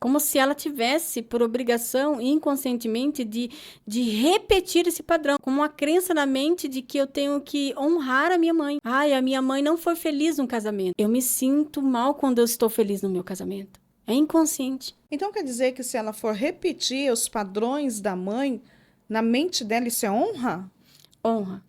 Como se ela tivesse por obrigação, inconscientemente, de repetir esse padrão, com uma crença na mente de que eu tenho que honrar a minha mãe. Ai, a minha mãe não foi feliz no casamento. Eu me sinto mal quando eu estou feliz no meu casamento. É inconsciente. Então quer dizer que se ela for repetir os padrões da mãe, na mente dela isso é honra? Honra.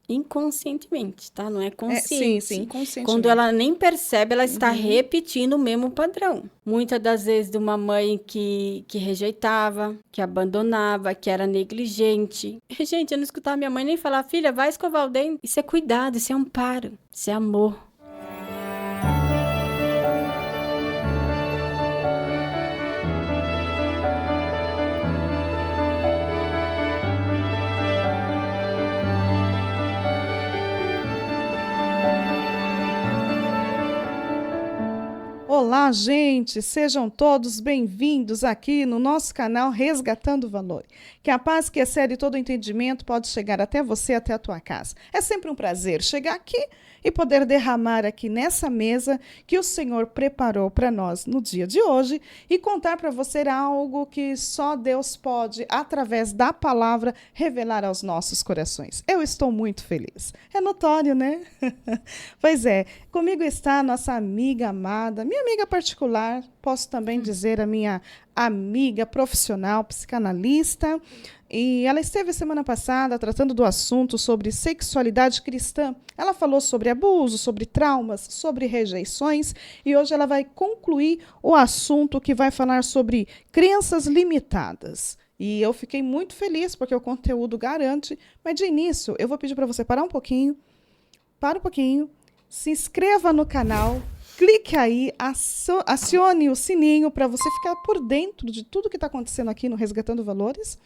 Inconscientemente, tá? Não é Sim, consciente. inconscientemente. Quando ela nem percebe, ela está repetindo o mesmo padrão. Muitas das vezes de uma mãe que rejeitava, que abandonava, que era negligente. Gente, eu não escutava minha mãe nem falar, filha, vai escovar o dente. Isso é cuidado, isso é amparo, isso é amor. Olá, gente! Sejam todos bem-vindos aqui no nosso canal Resgatando o Valor. Que a paz que excede todo entendimento pode chegar até você, até a tua casa. É sempre um prazer chegar aqui e poder derramar aqui nessa mesa que o Senhor preparou para nós no dia de hoje e contar para você algo que só Deus pode, através da palavra, revelar aos nossos corações. Eu estou muito feliz. É notório, né? Pois é, comigo está a nossa amiga amada, minha amiga particular, posso também dizer a minha amiga profissional, psicanalista, e ela esteve semana passada tratando do assunto sobre sexualidade cristã. Ela falou sobre abuso, sobre traumas, sobre rejeições, e hoje ela vai concluir o assunto que vai falar sobre crenças limitadas. E eu fiquei muito feliz porque o conteúdo garante, mas de início eu vou pedir para você parar um pouquinho, se inscreva no canal, clique aí, acione o sininho para você ficar por dentro de tudo que está acontecendo aqui no Resgatando Valores.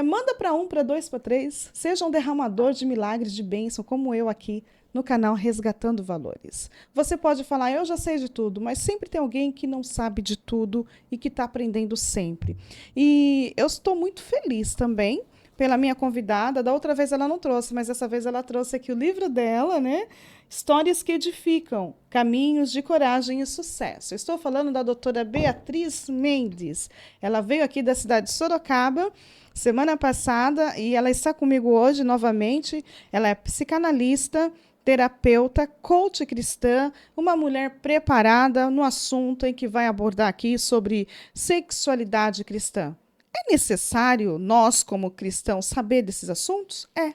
Manda para 1, para 2, para 3. Seja um derramador de milagres, de bênção, como eu aqui no canal Resgatando Valores. Você pode falar, eu já sei de tudo, mas sempre tem alguém que não sabe de tudo e que está aprendendo sempre. E eu estou muito feliz também pela minha convidada. Da outra vez ela não trouxe, mas dessa vez ela trouxe aqui o livro dela, né? Histórias que edificam, caminhos de coragem e sucesso. Eu estou falando da doutora Beatriz Mendes. Ela veio aqui da cidade de Sorocaba semana passada e ela está comigo hoje novamente. Ela é psicanalista, terapeuta, coach cristã, uma mulher preparada no assunto em que vai abordar aqui sobre sexualidade cristã. É necessário nós, como cristãos, saber desses assuntos? É.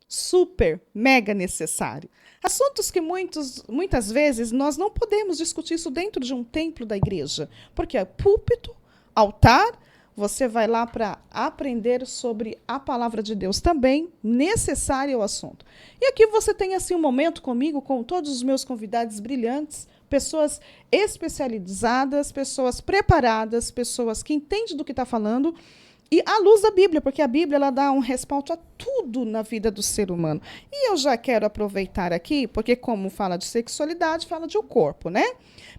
Super, mega necessário. Assuntos que muitas vezes nós não podemos discutir isso dentro de um templo da igreja, porque é púlpito, altar, você vai lá para aprender sobre a palavra de Deus. Também necessário o assunto. E aqui você tem assim um momento comigo, com todos os meus convidados brilhantes, pessoas especializadas, pessoas preparadas, pessoas que entendem do que está falando, e à luz da Bíblia, porque a Bíblia ela dá um respaldo a tudo na vida do ser humano. E eu já quero aproveitar aqui, porque como fala de sexualidade, fala de um corpo, né?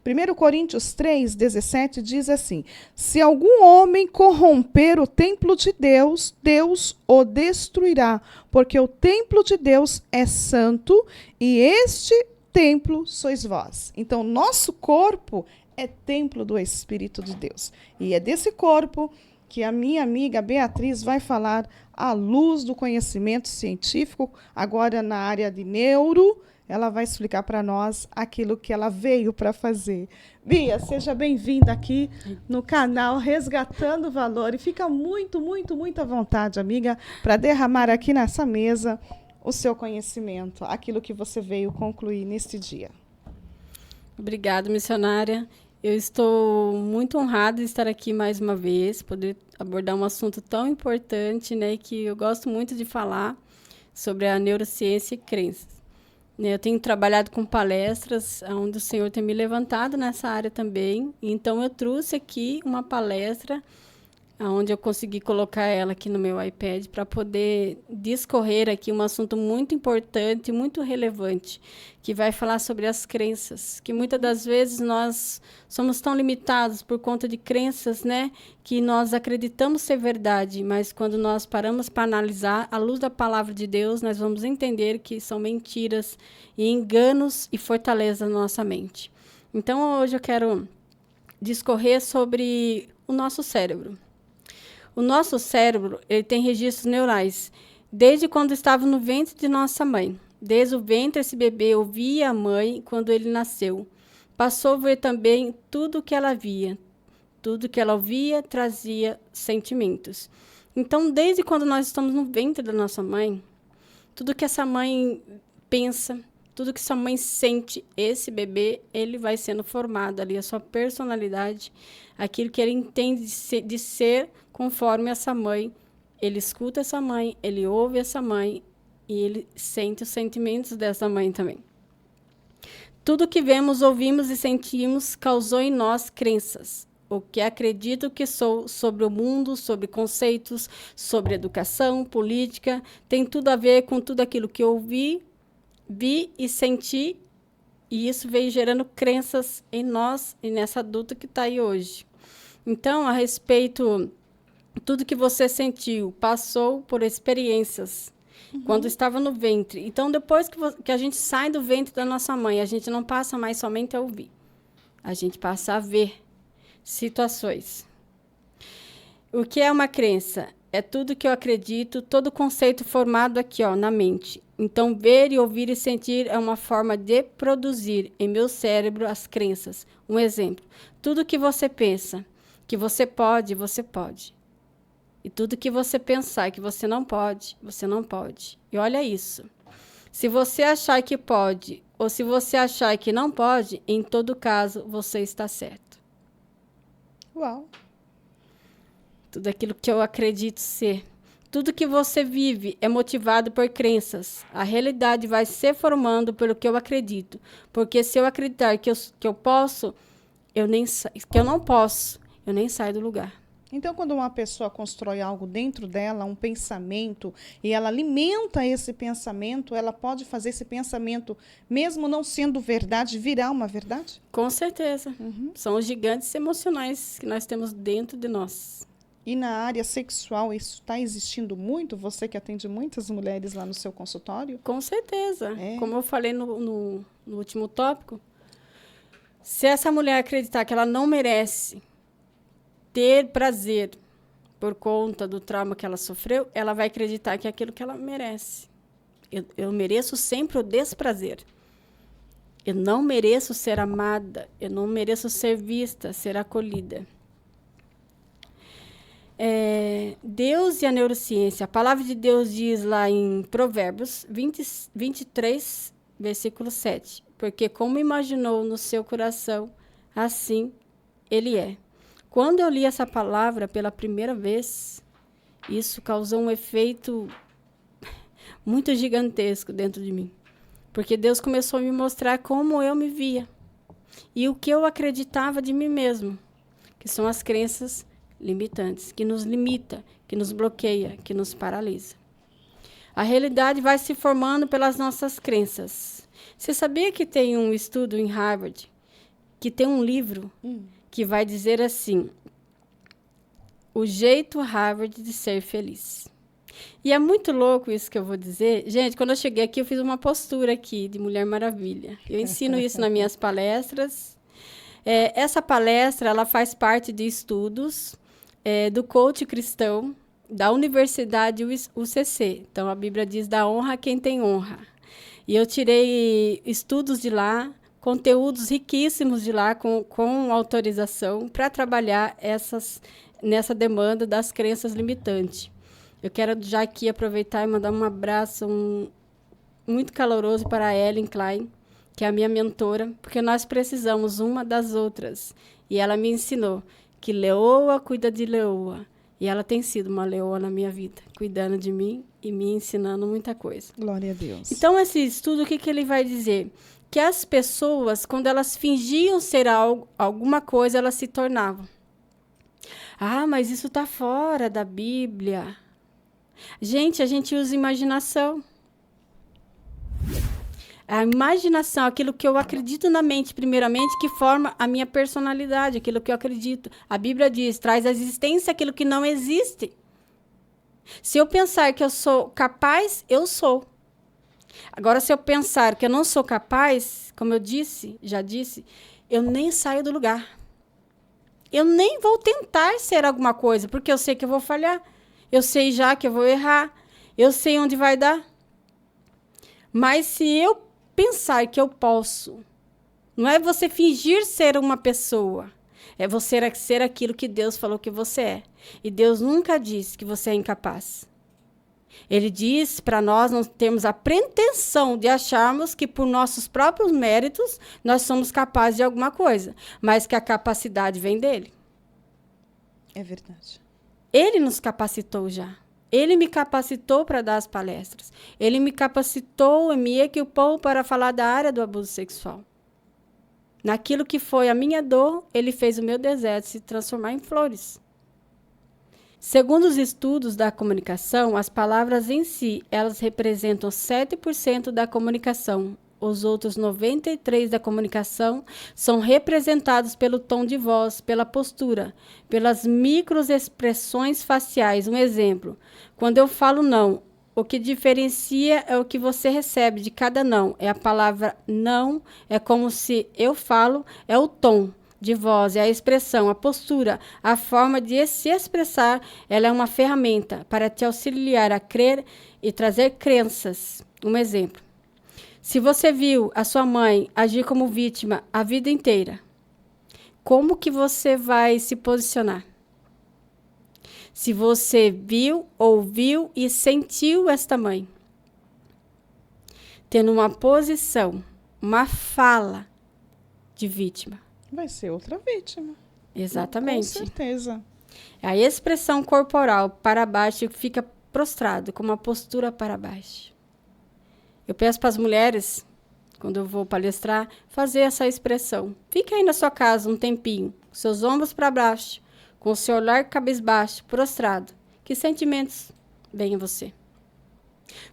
1 Coríntios 3, 17 diz assim, se algum homem corromper o templo de Deus, Deus o destruirá, porque o templo de Deus é santo e este templo sois vós. Então, nosso corpo é templo do Espírito de Deus. E é desse corpo que a minha amiga Beatriz vai falar à luz do conhecimento científico, agora na área de neuro, ela vai explicar para nós aquilo que ela veio para fazer. Bia, seja bem-vinda aqui no canal Resgatando o Valor e fica muito, muito, muito à vontade, amiga, para derramar aqui nessa mesa o seu conhecimento, aquilo que você veio concluir neste dia. Obrigada, missionária. Eu estou muito honrada de estar aqui mais uma vez, poder abordar um assunto tão importante, né, que eu gosto muito de falar sobre a neurociência e crenças. Eu tenho trabalhado com palestras, onde o Senhor tem me levantado nessa área também, então eu trouxe aqui uma palestra onde eu consegui colocar ela aqui no meu iPad para poder discorrer aqui um assunto muito importante, muito relevante, que vai falar sobre as crenças, que muitas das vezes nós somos tão limitados por conta de crenças, né, que nós acreditamos ser verdade, mas quando nós paramos para analisar, à luz da palavra de Deus, nós vamos entender que são mentiras e enganos e fortaleza na nossa mente. Então, hoje eu quero discorrer sobre o nosso cérebro. O nosso cérebro, ele tem registros neurais desde quando estava no ventre de nossa mãe. Desde o ventre, esse bebê ouvia a mãe quando ele nasceu. Passou a ver também tudo o que ela via. Tudo que ela ouvia trazia sentimentos. Então, desde quando nós estamos no ventre da nossa mãe, tudo que essa mãe pensa, tudo que essa mãe sente, esse bebê, ele vai sendo formado ali, a sua personalidade, aquilo que ele entende de ser conforme essa mãe. Ele escuta essa mãe, ele ouve essa mãe e ele sente os sentimentos dessa mãe também. Tudo que vemos, ouvimos e sentimos causou em nós crenças. O que acredito que sou sobre o mundo, sobre conceitos, sobre educação, política, tem tudo a ver com tudo aquilo que eu ouvi, vi e senti, e isso veio gerando crenças em nós e nessa adulta que está aí hoje. Então, a respeito, tudo que você sentiu, passou por experiências, quando estava no ventre. Então, depois que a gente sai do ventre da nossa mãe, a gente não passa mais somente a ouvir, a gente passa a ver situações. O que é uma crença? É tudo que eu acredito, todo conceito formado aqui, ó, na mente. Então, ver e ouvir e sentir é uma forma de produzir em meu cérebro as crenças. Um exemplo, tudo que você pensa que você pode, você pode. E tudo que você pensar que você não pode, você não pode. E olha isso. Se você achar que pode, ou se você achar que não pode, em todo caso, você está certo. Uau! Tudo aquilo que eu acredito ser. Tudo que você vive é motivado por crenças. A realidade vai se formando pelo que eu acredito. Porque se eu acreditar que eu posso, que eu não posso, eu nem saio do lugar. Então, quando uma pessoa constrói algo dentro dela, um pensamento, e ela alimenta esse pensamento, ela pode fazer esse pensamento, mesmo não sendo verdade, virar uma verdade? Com certeza. São os gigantes emocionais que nós temos dentro de nós. E na área sexual, isso está existindo muito? Você que atende muitas mulheres lá no seu consultório? Com certeza. É. Como eu falei no último tópico, se essa mulher acreditar que ela não merece ter prazer por conta do trauma que ela sofreu, ela vai acreditar que é aquilo que ela merece. Eu mereço sempre o desprazer. Eu não mereço ser amada. Eu não mereço ser vista, ser acolhida. Deus e a neurociência. A palavra de Deus diz lá em Provérbios 23, versículo 7. Porque como imaginou no seu coração, assim ele é. Quando eu li essa palavra pela primeira vez, isso causou um efeito muito gigantesco dentro de mim. Porque Deus começou a me mostrar como eu me via. E o que eu acreditava de mim mesmo. Que são as crenças limitantes, que nos limita, que nos bloqueia, que nos paralisa. A realidade vai se formando pelas nossas crenças. Você sabia que tem um estudo em Harvard, que tem um livro que vai dizer assim, o jeito Harvard de ser feliz. E é muito louco isso que eu vou dizer. Gente, quando eu cheguei aqui, eu fiz uma postura aqui de Mulher Maravilha. Eu ensino isso nas minhas palestras. Essa palestra, ela faz parte de estudos do coach cristão da Universidade UCC. Então, a Bíblia diz, dá honra a quem tem honra. E eu tirei estudos de lá, conteúdos riquíssimos de lá, com autorização, para trabalhar nessa demanda das crenças limitantes. Eu quero já aqui aproveitar e mandar um abraço muito caloroso para a Ellen Klein, que é a minha mentora, porque nós precisamos uma das outras. E ela me ensinou que leoa cuida de leoa. E ela tem sido uma leoa na minha vida, cuidando de mim e me ensinando muita coisa. Glória a Deus. Então, esse estudo, o que ele vai dizer? Que as pessoas, quando elas fingiam ser alguma coisa, elas se tornavam. Ah, mas isso está fora da Bíblia. Gente, a gente usa imaginação. A imaginação, aquilo que eu acredito na mente, primeiramente, que forma a minha personalidade, aquilo que eu acredito. A Bíblia diz, traz à existência aquilo que não existe. Se eu pensar que eu sou capaz, eu sou. Agora, se eu pensar que eu não sou capaz, como eu já disse, eu nem saio do lugar. eu nem vou tentar ser alguma coisa, porque eu sei que eu vou falhar. Eu sei já que eu vou errar. Eu sei onde vai dar. Mas se eu pensar que eu posso, não é você fingir ser uma pessoa, é você ser aquilo que Deus falou que você é. E Deus nunca disse que você é incapaz. Ele diz para nós não termos a pretensão de acharmos que por nossos próprios méritos nós somos capazes de alguma coisa, mas que a capacidade vem dele. É verdade. Ele nos capacitou já. Ele me capacitou para dar as palestras. Ele me capacitou e me equipou para falar da área do abuso sexual. Naquilo que foi a minha dor, ele fez o meu deserto se transformar em flores. Segundo os estudos da comunicação, as palavras em si, elas representam 7% da comunicação. Os outros 93% da comunicação são representados pelo tom de voz, pela postura, pelas microexpressões faciais. Um exemplo, quando eu falo não, o que diferencia é o que você recebe de cada não. É a palavra não, é como se eu falo, é o tom de voz, é a expressão, a postura, a forma de se expressar. Ela é uma ferramenta para te auxiliar a crer e trazer crenças. Um exemplo. Se você viu a sua mãe agir como vítima a vida inteira, como que você vai se posicionar? Se você viu, ouviu e sentiu esta mãe tendo uma posição, uma fala de vítima. Vai ser outra vítima. Exatamente. Com certeza. A expressão corporal para baixo fica prostrado, com uma postura para baixo. Eu peço para as mulheres, quando eu vou palestrar, fazer essa expressão. Fique aí na sua casa um tempinho, com seus ombros para baixo, com o seu olhar cabisbaixo, prostrado. Que sentimentos vêm em você?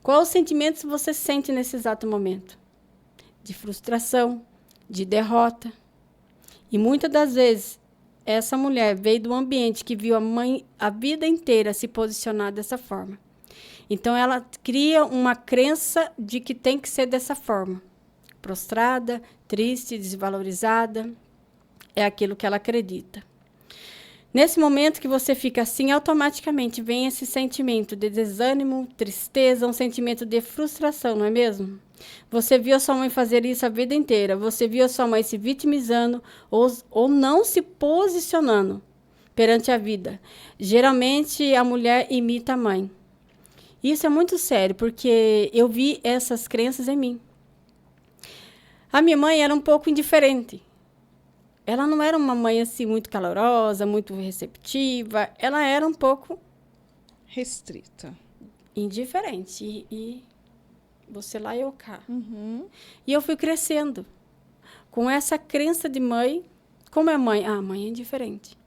Quais sentimentos você sente nesse exato momento? De frustração, de derrota. E muitas das vezes, essa mulher veio do ambiente que viu a mãe a vida inteira se posicionar dessa forma. Então, ela cria uma crença de que tem que ser dessa forma. Prostrada, triste, desvalorizada. É aquilo que ela acredita. Nesse momento que você fica assim, automaticamente vem esse sentimento de desânimo, tristeza, um sentimento de frustração, não é mesmo? Você viu a sua mãe fazer isso a vida inteira. Você viu a sua mãe se vitimizando ou não se posicionando perante a vida. Geralmente, a mulher imita a mãe. Isso é muito sério, porque eu vi essas crenças em mim. A minha mãe era um pouco indiferente. Ela não era uma mãe assim muito calorosa, muito receptiva. Ela era um pouco restrita, indiferente. E você lá e eu cá. Uhum. E eu fui crescendo com essa crença de mãe. Como é mãe? Ah, mãe é indiferente.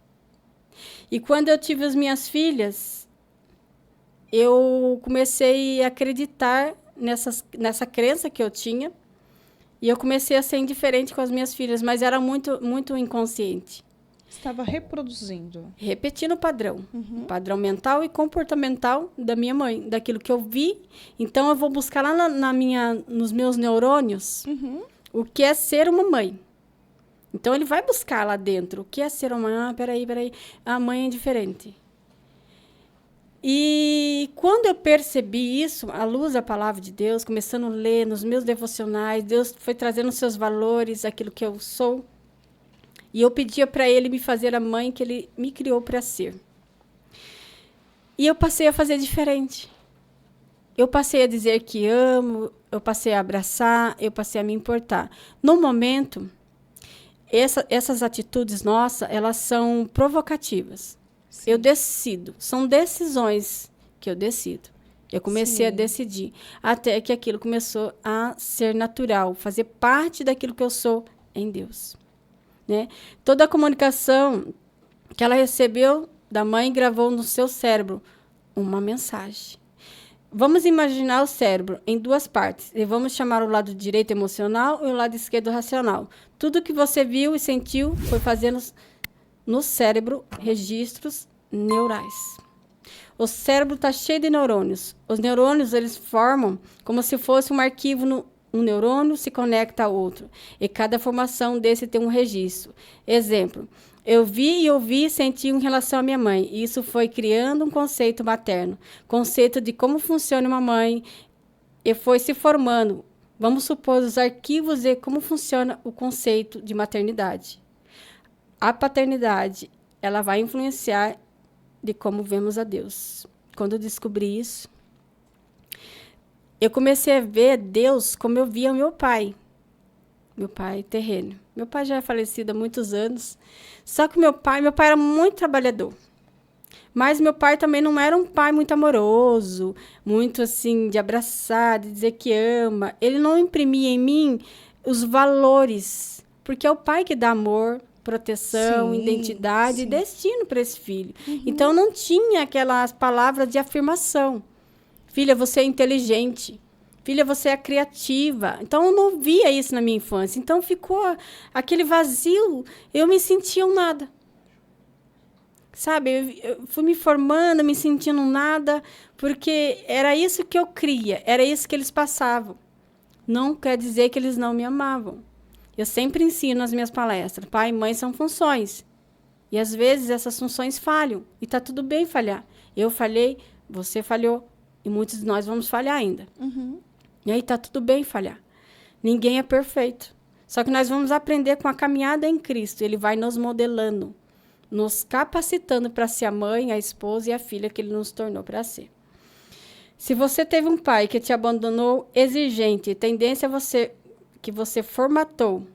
E quando eu tive as minhas filhas, eu comecei a acreditar nessa crença que eu tinha. E eu comecei a ser indiferente com as minhas filhas, mas era muito, muito inconsciente. Estava reproduzindo. Repetindo o padrão. O padrão mental e comportamental da minha mãe, daquilo que eu vi. Então, eu vou buscar lá nos meus neurônios o que é ser uma mãe. Então, ele vai buscar lá dentro o que é ser uma mãe. Ah, peraí. A mãe é diferente. E quando eu percebi isso, à luz da palavra de Deus, começando a ler nos meus devocionais, Deus foi trazendo os seus valores, aquilo que eu sou. E eu pedia para Ele me fazer a mãe que Ele me criou para ser. E eu passei a fazer diferente. Eu passei a dizer que amo, eu passei a abraçar, eu passei a me importar. No momento, essas atitudes nossas, elas são provocativas. Sim. Eu decido. São decisões que eu decido. Eu comecei a decidir. Até que aquilo começou a ser natural. Fazer parte daquilo que eu sou em Deus. Né? Toda a comunicação que ela recebeu da mãe gravou no seu cérebro uma mensagem. Vamos imaginar o cérebro em duas partes. E vamos chamar o lado direito emocional e o lado esquerdo racional. Tudo que você viu e sentiu foi fazendo no cérebro registros neurais. O cérebro está cheio de neurônios. Os neurônios, eles formam como se fosse um arquivo. Um neurônio se conecta a outro. E cada formação desse tem um registro. Exemplo, Eu vi e ouvi e senti em relação à minha mãe. E isso foi criando um conceito materno. Conceito de como funciona uma mãe. E foi se formando. Vamos supor, os arquivos de como funciona o conceito de maternidade. A paternidade, ela vai influenciar de como vemos a Deus. Quando eu descobri isso, eu comecei a ver Deus como eu via o meu pai terreno. Meu pai já é falecido há muitos anos, só que meu pai era muito trabalhador. Mas meu pai também não era um pai muito amoroso, muito assim, de abraçar, de dizer que ama. Ele não imprimia em mim os valores, porque é o pai que dá amor, proteção, identidade e destino para esse filho. Então, não tinha aquelas palavras de afirmação. Filha, você é inteligente. Filha, você é criativa. Então, eu não via isso na minha infância. Então, ficou aquele vazio. Eu me sentia um nada. Sabe? Eu fui me formando, me sentindo um nada, porque era isso que eu cria, era isso que eles passavam. Não quer dizer que eles não me amavam. Eu sempre ensino nas minhas palestras, pai e mãe são funções. E, às vezes, essas funções falham. E está tudo bem falhar. Eu falhei, você falhou. E muitos de nós vamos falhar ainda. E aí está tudo bem falhar. Ninguém é perfeito. Só que nós vamos aprender com a caminhada em Cristo. Ele vai nos modelando, nos capacitando para ser a mãe, a esposa e a filha que ele nos tornou para ser. Se você teve um pai que te abandonou exigente, tendência a você, que você formatou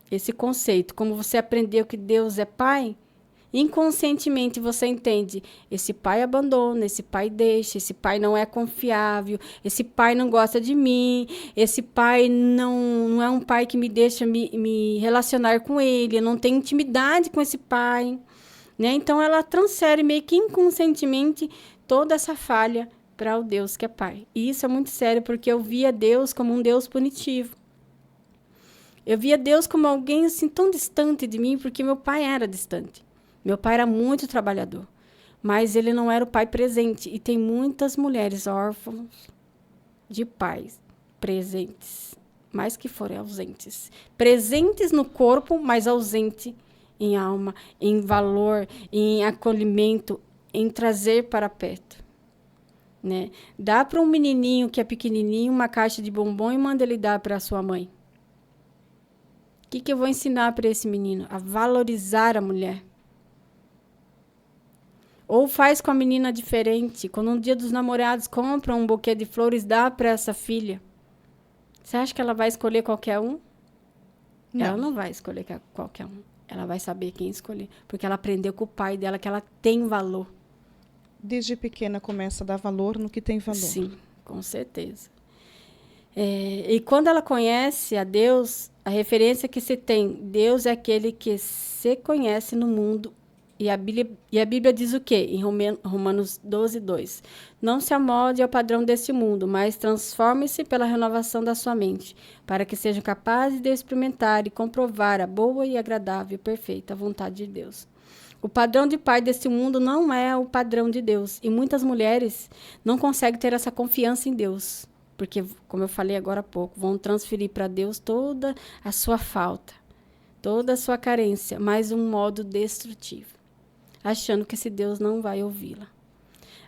esse conceito, como você aprendeu que Deus é pai, inconscientemente você entende, esse pai abandona, esse pai deixa, esse pai não é confiável, esse pai não gosta de mim, esse pai não é um pai que me deixa me relacionar com ele, eu não tenho intimidade com esse pai. Né? Então, ela transfere meio que inconscientemente toda essa falha para o Deus que é pai. E isso é muito sério, porque eu via Deus como um Deus punitivo. Eu via Deus como alguém assim tão distante de mim, porque meu pai era distante. Meu pai era muito trabalhador, mas ele não era o pai presente. E tem muitas mulheres órfãs de pais presentes, mais que forem ausentes. Presentes no corpo, mas ausentes em alma, em valor, em acolhimento, em trazer para perto. Né? Dá para um menininho que é pequenininho uma caixa de bombom e manda ele dar para a sua mãe. O que eu vou ensinar para esse menino? A valorizar a mulher. Ou faz com a menina diferente. Quando um dia dos namorados compra um buquê de flores, dá para essa filha. Você acha que ela vai escolher qualquer um? Não. Ela não vai escolher qualquer um. Ela vai saber quem escolher. Porque ela aprendeu com o pai dela que ela tem valor. Desde pequena começa a dar valor no que tem valor. Sim, com certeza. E quando ela conhece a Deus, a referência que se tem, Deus é aquele que se conhece no mundo. E a Bíblia diz o quê? Em Romanos 12, 2. Não se amolde ao padrão deste mundo, mas transforme-se pela renovação da sua mente, para que sejam capazes de experimentar e comprovar a boa e agradável e perfeita vontade de Deus. O padrão de pai deste mundo não é o padrão de Deus. E muitas mulheres não conseguem ter essa confiança em Deus. Porque, como eu falei agora há pouco, vão transferir para Deus toda a sua falta, toda a sua carência, mas um modo destrutivo. Achando que esse Deus não vai ouvi-la.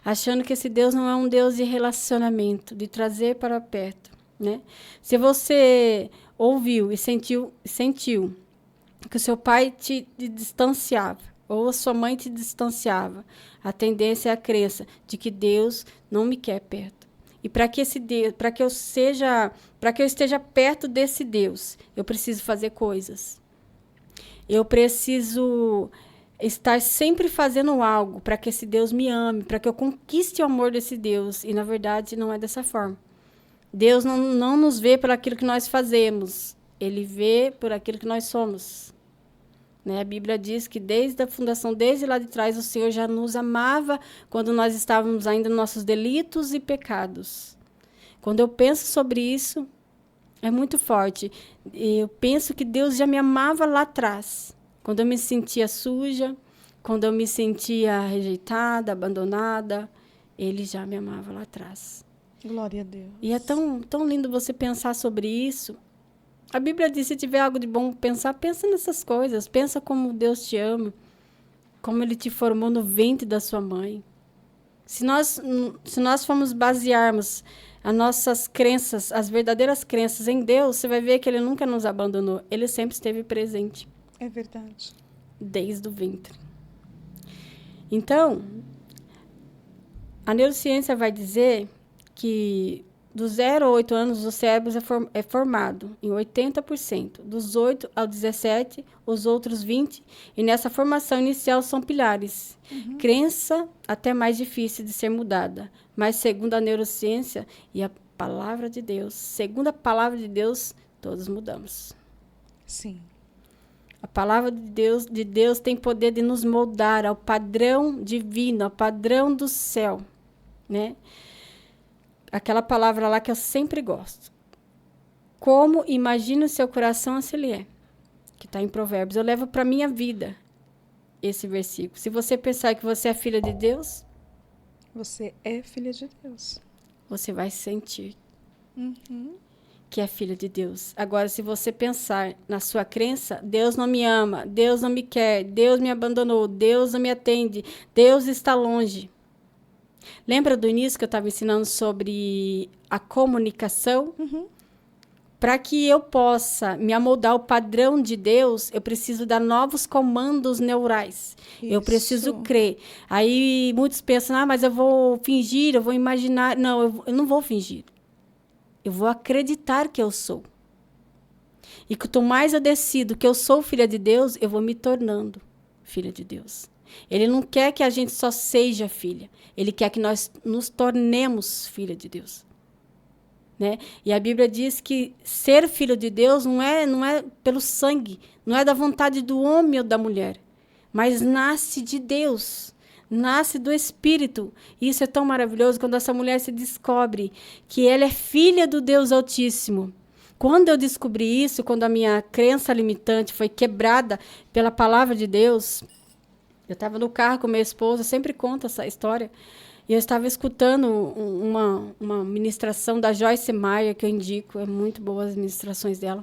Achando que esse Deus não é um Deus de relacionamento, de trazer para perto. Né? Se você ouviu e sentiu que o seu pai te distanciava, ou a sua mãe te distanciava, a tendência é a crença de que Deus não me quer perto. E para que eu esteja perto desse Deus, eu preciso fazer coisas. Eu preciso estar sempre fazendo algo para que esse Deus me ame, para que eu conquiste o amor desse Deus. E, na verdade, não é dessa forma. Deus não nos vê por aquilo que nós fazemos. Ele vê por aquilo que nós somos. Né? A Bíblia diz que desde a fundação, desde lá de trás, o Senhor já nos amava quando nós estávamos ainda nos nossos delitos e pecados. Quando eu penso sobre isso, é muito forte. Eu penso que Deus já me amava lá atrás. Quando eu me sentia suja, quando eu me sentia rejeitada, abandonada, Ele já me amava lá atrás. Glória a Deus. E é tão lindo você pensar sobre isso, A Bíblia diz, se tiver algo de bom pensar, pensa nessas coisas. Pensa como Deus te ama, como Ele te formou no ventre da sua mãe. Se nós formos basearmos as nossas crenças, as verdadeiras crenças em Deus, você vai ver que Ele nunca nos abandonou. Ele sempre esteve presente. É verdade. Desde o ventre. Então, a neurociência vai dizer que dos 0 a 8 anos, o cérebro é formado em 80%. Dos 8 aos 17, os outros 20%. E nessa formação inicial são pilares. Crença até mais difícil de ser mudada. Mas segundo a neurociência e a palavra de Deus, segundo a palavra de Deus, todos mudamos. Sim. A palavra de Deus tem poder de nos moldar ao padrão divino, ao padrão do céu, né? Aquela palavra lá que eu sempre gosto. Como imagina o seu coração, assim ele é. Que está em Provérbios. Eu levo para a minha vida esse versículo. Se você pensar que você é filha de Deus, você é filha de Deus. Você vai sentir que é filha de Deus. Agora, se você pensar na sua crença, Deus não me ama, Deus não me quer, Deus me abandonou, Deus não me atende, Deus está longe. Lembra do início que eu estava ensinando sobre a comunicação? Para que eu possa me amoldar ao padrão de Deus, eu preciso dar novos comandos neurais. Isso. Eu preciso crer. Aí muitos pensam, mas eu vou fingir, eu vou imaginar. Não, eu não vou fingir. Eu vou acreditar que eu sou. E quanto mais eu decido que eu sou filha de Deus, eu vou me tornando filha de Deus. Ele não quer que a gente só seja filha. Ele quer que nós nos tornemos filha de Deus. Né? E a Bíblia diz que ser filho de Deus não é pelo sangue, não é da vontade do homem ou da mulher, mas nasce de Deus, nasce do Espírito. E isso é tão maravilhoso quando essa mulher se descobre que ela é filha do Deus Altíssimo. Quando eu descobri isso, quando a minha crença limitante foi quebrada pela palavra de Deus, eu estava no carro com minha esposa, eu sempre conto essa história, e eu estava escutando uma ministração da Joyce Meyer, que eu indico, é muito boa as ministrações dela.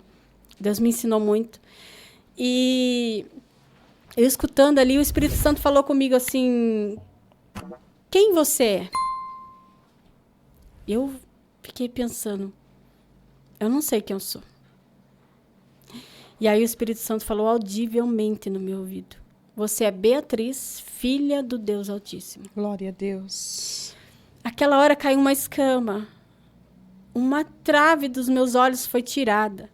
Deus me ensinou muito. E eu escutando ali, o Espírito Santo falou comigo assim, quem você é? Eu fiquei pensando, eu não sei quem eu sou. E aí o Espírito Santo falou audivelmente no meu ouvido. Você é Beatriz, filha do Deus Altíssimo. Glória a Deus. Aquela hora caiu uma escama. Uma trave dos meus olhos foi tirada.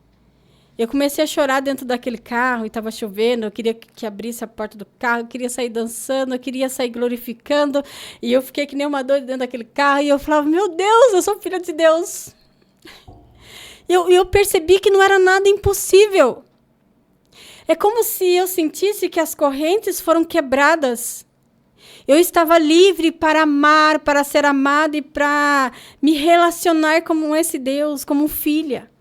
Eu comecei a chorar dentro daquele carro, e estava chovendo, eu queria que abrisse a porta do carro, eu queria sair dançando, eu queria sair glorificando, e eu fiquei que nem uma doida dentro daquele carro, e eu falava, meu Deus, eu sou filha de Deus. E eu percebi que não era nada impossível. É como se eu sentisse que as correntes foram quebradas. Eu estava livre para amar, para ser amada e para me relacionar como esse Deus, como filha.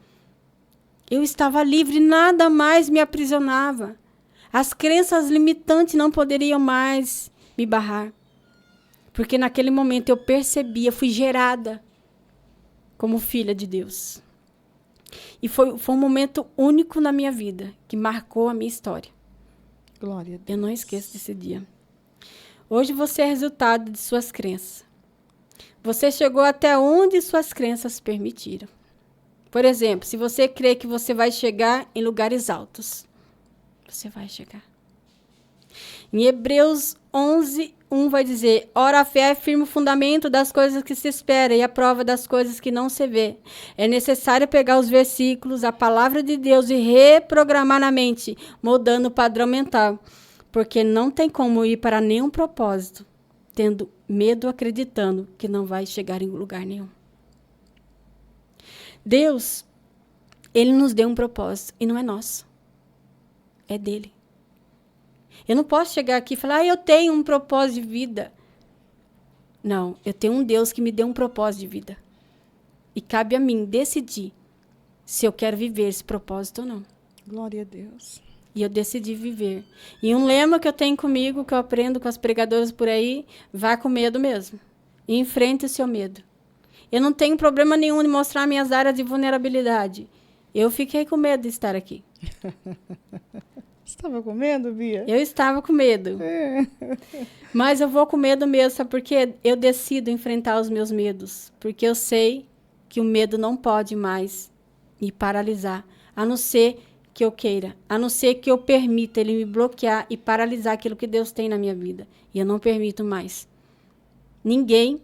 Eu estava livre, nada mais me aprisionava. As crenças limitantes não poderiam mais me barrar. Porque naquele momento eu percebi, eu fui gerada como filha de Deus. E foi um momento único na minha vida, que marcou a minha história. Glória a Deus. Eu não esqueço desse dia. Hoje você é resultado de suas crenças. Você chegou até onde suas crenças permitiram. Por exemplo, se você crê que você vai chegar em lugares altos, você vai chegar. Em Hebreus 11:1 vai dizer, ora a fé é firme fundamento das coisas que se espera e a prova das coisas que não se vê. É necessário pegar os versículos, a palavra de Deus e reprogramar na mente, mudando o padrão mental. Porque não tem como ir para nenhum propósito, tendo medo, acreditando que não vai chegar em lugar nenhum. Deus, Ele nos deu um propósito e não é nosso. É dele. Eu não posso chegar aqui e falar, eu tenho um propósito de vida. Não, eu tenho um Deus que me deu um propósito de vida. E cabe a mim decidir se eu quero viver esse propósito ou não. Glória a Deus. E eu decidi viver. E um lema que eu tenho comigo, que eu aprendo com as pregadoras por aí, vá com medo mesmo. E enfrente o seu medo. Eu não tenho problema nenhum de mostrar minhas áreas de vulnerabilidade. Eu fiquei com medo de estar aqui. Você estava com medo, Bia? Eu estava com medo. Mas eu vou com medo mesmo, sabe por quê? Eu decido enfrentar os meus medos. Porque eu sei que o medo não pode mais me paralisar. A não ser que eu queira. A não ser que eu permita ele me bloquear e paralisar aquilo que Deus tem na minha vida. E eu não permito mais. Ninguém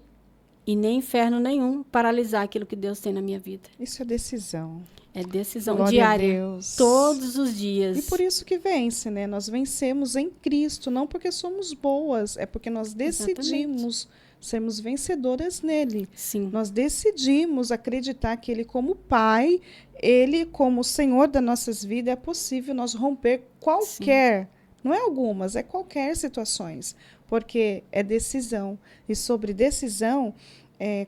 e nem inferno nenhum paralisar aquilo que Deus tem na minha vida. Isso é decisão. É decisão Glória diária. a Deus. Todos os dias. E por isso que vence, né? Nós vencemos em Cristo, não porque somos boas, é porque nós decidimos sermos vencedoras nele. Sim. Nós decidimos acreditar que ele, como Pai, ele, como Senhor das nossas vidas, é possível nós romper qualquer, não é algumas, é qualquer situações, porque é decisão. E sobre decisão,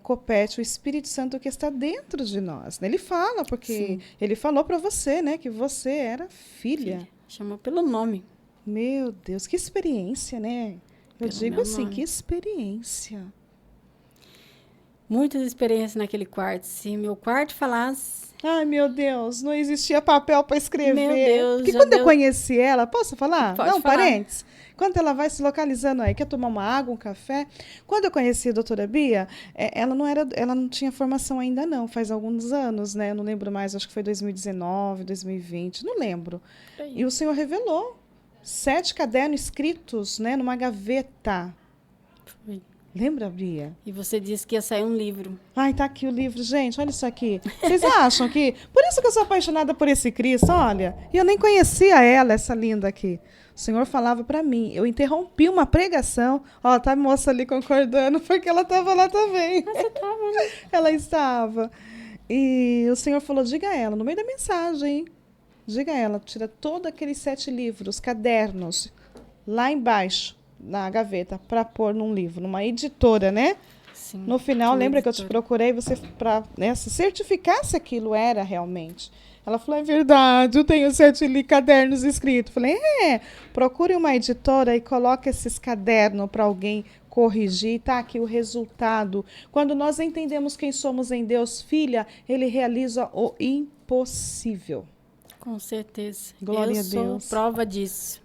compete o Espírito Santo que está dentro de nós. Ele fala, porque ele falou para você, né, que você era filha. Chamou pelo nome. Meu Deus, que experiência, né? Eu Pelo digo meu assim, nome. que experiência. Muitas experiências naquele quarto. Se meu quarto falasse... Ai, meu Deus, não existia papel para escrever. Meu Deus, porque já quando eu deu- conheci ela, posso falar? Pode Não, falar. parentes. Quando ela vai se localizando aí, quer tomar uma água, um café. Quando eu conheci a doutora Bia, ela não tinha formação ainda não, faz alguns anos, né? Eu não lembro mais, acho que foi 2019, 2020, não lembro. E o Senhor revelou 7 cadernos escritos, né, numa gaveta. Foi. Lembra, Bia? E você disse que ia sair um livro. Ai, tá aqui o livro. Gente, olha isso aqui. Vocês acham que... Por isso que eu sou apaixonada por esse Cristo, olha. E eu nem conhecia ela, essa linda aqui. O Senhor falava para mim. Eu interrompi uma pregação. Ó, tá a moça ali concordando, porque ela estava lá também. Você estava, né? Ela estava. E o Senhor falou, diga a ela, no meio da mensagem, diga a ela, tira todos aqueles 7 livros, cadernos, lá embaixo, na gaveta, para pôr num livro, numa editora, né? Sim. No final, Uma lembra que eu te editora. procurei você para, né, se certificar se aquilo era realmente. Ela falou, é verdade, eu tenho 7 cadernos escritos. Falei, procure uma editora e coloque esses cadernos para alguém corrigir. Tá aqui o resultado. Quando nós entendemos quem somos em Deus, filha, ele realiza o impossível. Com certeza. Glória eu a sou Deus. prova disso.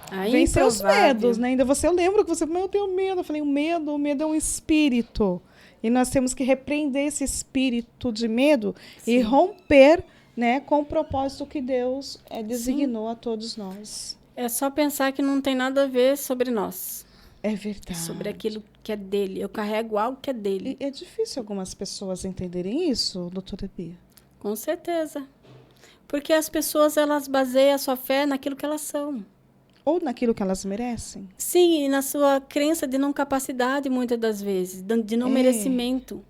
A Vencer os improvável. medos, né? Ainda você, eu lembro que você falou, eu tenho medo. Eu falei, o medo é um espírito. E nós temos que repreender esse espírito de medo e romper, né, com o propósito que Deus designou a todos nós. É só pensar que não tem nada a ver sobre nós. É verdade. Sobre aquilo que é dele. Eu carrego algo que é dele. E é difícil algumas pessoas entenderem isso, doutora Bia. Com certeza. Porque as pessoas, elas baseiam a sua fé naquilo que elas são. Ou naquilo que elas merecem. Sim, e na sua crença de não capacidade, muitas das vezes. De não merecimento.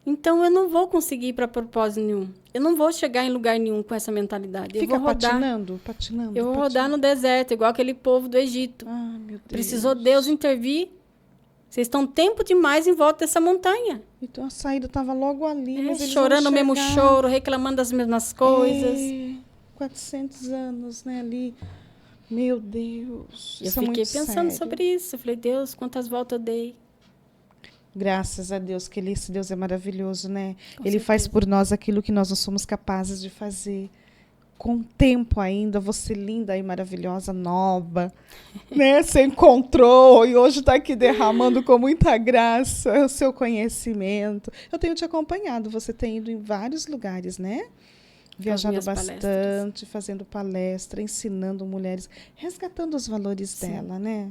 Então, eu não vou conseguir ir para propósito nenhum. Eu não vou chegar em lugar nenhum com essa mentalidade. Fica eu vou rodar. patinando. Eu vou rodar no deserto, igual aquele povo do Egito. Ah, meu Deus. Precisou Deus intervir. Vocês estão tempo demais em volta dessa montanha. Então a saída estava logo ali. Mas eles Chorando o vão mesmo chegar. choro, reclamando das mesmas coisas. 400 anos, né, ali. Meu Deus. Eu isso é fiquei muito pensando sério. sobre isso. Eu falei, Deus, quantas voltas eu dei. Graças a Deus, que esse Deus é maravilhoso, né? Com Ele certeza. faz por nós aquilo que nós não somos capazes de fazer. Com tempo ainda, você linda e maravilhosa, nova, né? Você encontrou e hoje está aqui derramando com muita graça o seu conhecimento. Eu tenho te acompanhado, você tem ido em vários lugares, né? Viajado minhas bastante, palestras. fazendo palestra, ensinando mulheres, resgatando os valores dela, né?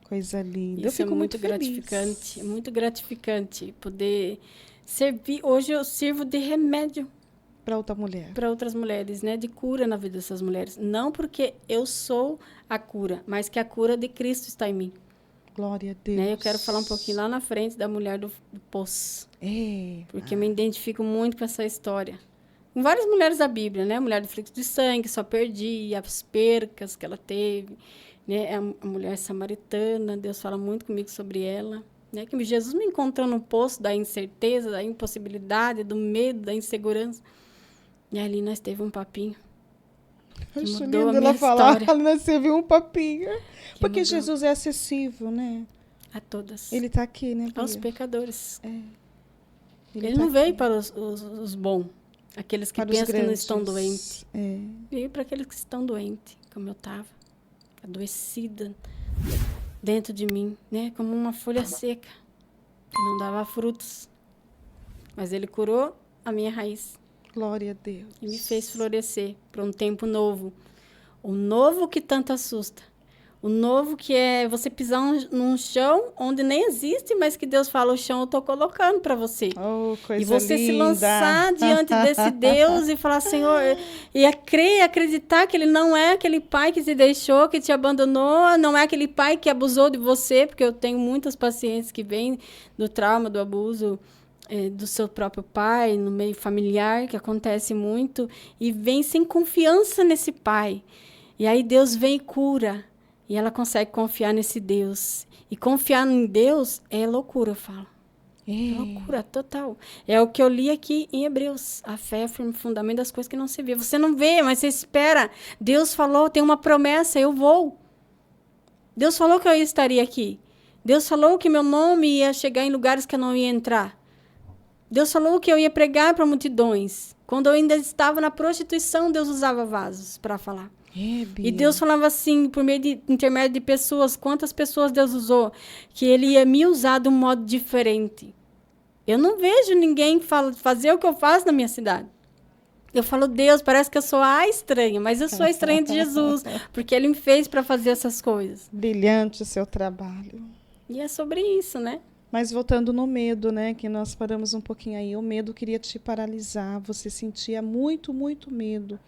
Coisa linda. Eu Isso é fico muito feliz. gratificante. É muito gratificante poder servir. Hoje eu sirvo de remédio Para outra mulher. para outras mulheres, né? De cura na vida dessas mulheres. Não porque eu sou a cura, mas que a cura de Cristo está em mim. Glória a Deus. Né? Eu quero falar um pouquinho lá na frente da mulher do poço. Porque eu me identifico muito com essa história. Com várias mulheres da Bíblia, né? A mulher do fluxo de sangue, só perdi, as percas que ela teve. Né? A mulher samaritana, Deus fala muito comigo sobre ela. Né? Que Jesus me encontrou no poço da incerteza, da impossibilidade, do medo, da insegurança. E ali nós teve um papinho. Acho mudou lindo a minha ela falar, história. né? Você viu um papinho. Porque mudou. Jesus é acessível, né? A todas. Ele está aqui, né, Bia? Aos pecadores. Ele Ele tá não aqui. veio para os bons. Aqueles que Para os pensam que não grandes. estão doentes. É. E para aqueles que estão doentes, como eu estava, adoecida dentro de mim, né? Como uma folha seca, que não dava frutos. Mas ele curou a minha raiz Glória a Deus. e me fez florescer para um tempo novo. O novo que tanto assusta. O novo que é você pisar num chão onde nem existe, mas que Deus fala, o chão eu estou colocando para você. Oh, coisa E você linda. se lançar diante desse Deus e falar, Senhor, e crer, acreditar que Ele não é aquele pai que te deixou, que te abandonou, não é aquele pai que abusou de você, porque eu tenho muitos pacientes que vêm do trauma, do abuso do seu próprio pai, no meio familiar, que acontece muito, e vem sem confiança nesse pai. E aí Deus vem e cura. E ela consegue confiar nesse Deus. E confiar em Deus é loucura, eu falo. É loucura total. É o que eu li aqui em Hebreus. A fé é o firme fundamento das coisas que não se vê. Você não vê, mas você espera. Deus falou, tem uma promessa, eu vou. Deus falou que eu estaria aqui. Deus falou que meu nome ia chegar em lugares que eu não ia entrar. Deus falou que eu ia pregar para multidões. Quando eu ainda estava na prostituição, Deus usava vasos para falar. E Deus falava assim, por meio de intermédio de pessoas, quantas pessoas Deus usou, que Ele ia me usar de um modo diferente. Eu não vejo ninguém fazer o que eu faço na minha cidade. Eu falo, Deus, parece que eu sou a estranha, mas eu sou a estranha de Jesus, porque Ele me fez para fazer essas coisas. Brilhante o seu trabalho. E é sobre isso, né? Mas voltando no medo, né, que nós paramos um pouquinho aí, o medo queria te paralisar, você sentia muito, muito medo.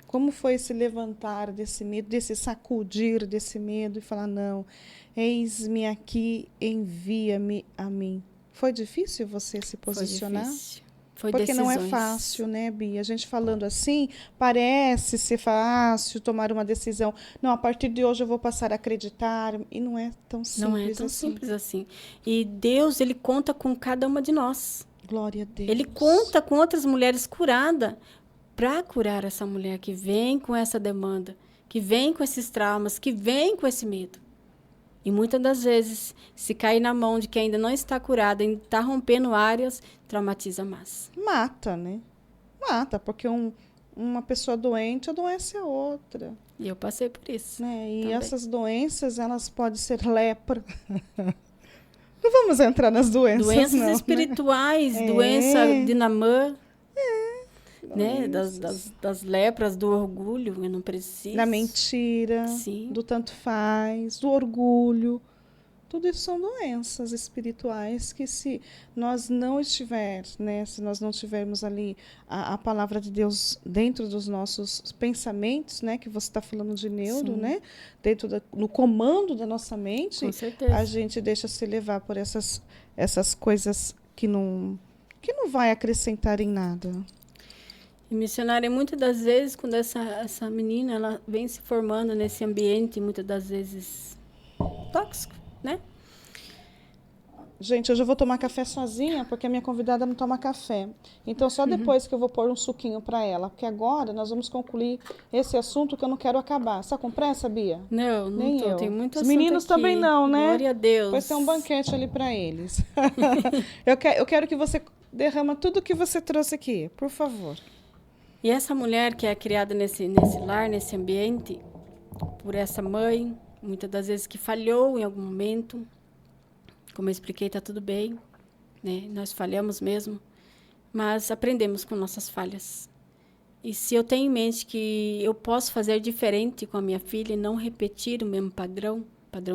Como foi se levantar desse medo, desse sacudir desse medo e falar, não, eis-me aqui, envia-me a mim. Foi difícil você se posicionar? Foi difícil. Foi Porque decisões. não é fácil, né, Bia? A gente falando assim, parece ser fácil tomar uma decisão. Não, a partir de hoje eu vou passar a acreditar. E não é tão simples Não é tão assim. simples assim. E Deus, Ele conta com cada uma de nós. Glória a Deus. Ele conta com outras mulheres curadas para curar essa mulher que vem com essa demanda, que vem com esses traumas, que vem com esse medo. E muitas das vezes, se cair na mão de quem ainda não está curada, ainda está rompendo áreas, traumatiza mais. Mata, né? Mata, porque uma pessoa doente adoece a outra. E eu passei por isso. Né? E também. essas doenças, elas podem ser lepra. Não vamos entrar nas doenças, Doenças não, espirituais, né? doença de Namã, né? Das lepras, do orgulho, eu não preciso. Da mentira, Sim. do tanto faz, do orgulho. Tudo isso são doenças espirituais que se nós não estivermos, né, se nós não tivermos ali a palavra de Deus dentro dos nossos pensamentos, né, que você está falando de neuro, né, no comando da nossa mente, Com certeza. a gente deixa se levar por essas coisas que não vai acrescentar em nada. E missionária, muitas das vezes, quando essa menina ela vem se formando nesse ambiente, muitas das vezes tóxico, né? Gente, hoje eu vou tomar café sozinha, porque a minha convidada não toma café. Então, só depois que eu vou pôr um suquinho para ela. Porque agora nós vamos concluir esse assunto que eu não quero acabar. Você está com pressa, Bia? Não Nem tô. eu. Tem muito Os assunto meninos aqui. também não, né? Glória a Deus. Vai ter um banquete ali para eles. Eu quero que você derrama tudo o que você trouxe aqui, por favor. E essa mulher que é criada nesse lar, nesse ambiente, por essa mãe, muitas das vezes que falhou em algum momento, como eu expliquei, está tudo bem, né? Nós falhamos mesmo, mas aprendemos com nossas falhas. E se eu tenho em mente que eu posso fazer diferente com a minha filha e não repetir o mesmo padrão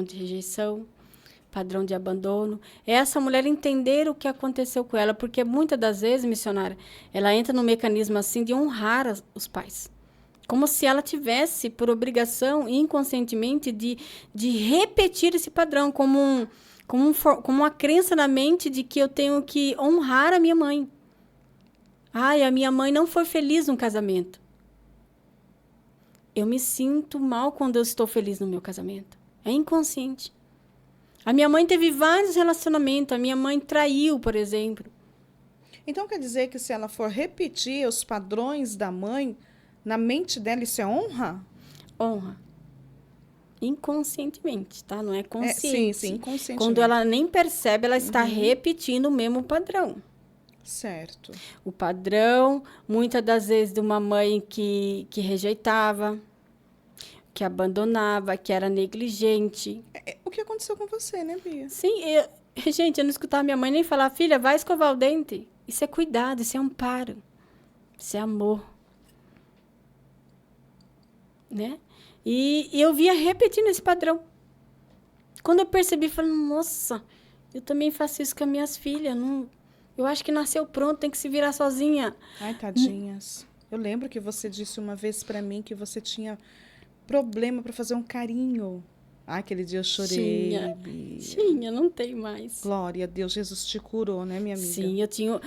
de rejeição, padrão de abandono, é essa mulher entender o que aconteceu com ela, porque muitas das vezes, missionária, ela entra no mecanismo assim de honrar os pais. Como se ela tivesse, por obrigação, inconscientemente, de repetir esse padrão, como uma crença na mente de que eu tenho que honrar a minha mãe. Ai, a minha mãe não foi feliz no casamento. Eu me sinto mal quando eu estou feliz no meu casamento. É inconsciente. A minha mãe teve vários relacionamentos. A minha mãe traiu, por exemplo. Então, quer dizer que se ela for repetir os padrões da mãe, na mente dela, isso é honra? Honra. Inconscientemente, tá? Não é consciente. Sim, inconscientemente. Quando ela nem percebe, ela está repetindo o mesmo padrão. Certo. O padrão, muitas das vezes, de uma mãe que rejeitava, que abandonava, que era negligente. O que aconteceu com você, né, Bia? Sim, gente, eu não escutava minha mãe nem falar, filha, vai escovar o dente. Isso é cuidado, isso é amparo, isso é amor. Né? E eu via repetindo esse padrão. Quando eu percebi, falei, nossa, eu também faço isso com as minhas filhas. Não, eu acho que nasceu pronto, tem que se virar sozinha. Ai, tadinhas. Eu lembro que você disse uma vez pra mim que você tinha problema pra fazer um carinho. Ah, aquele dia eu chorei, Bia. Tinha, não tem mais. Glória a Deus, Jesus te curou, né, minha amiga? Sim, eu tinha...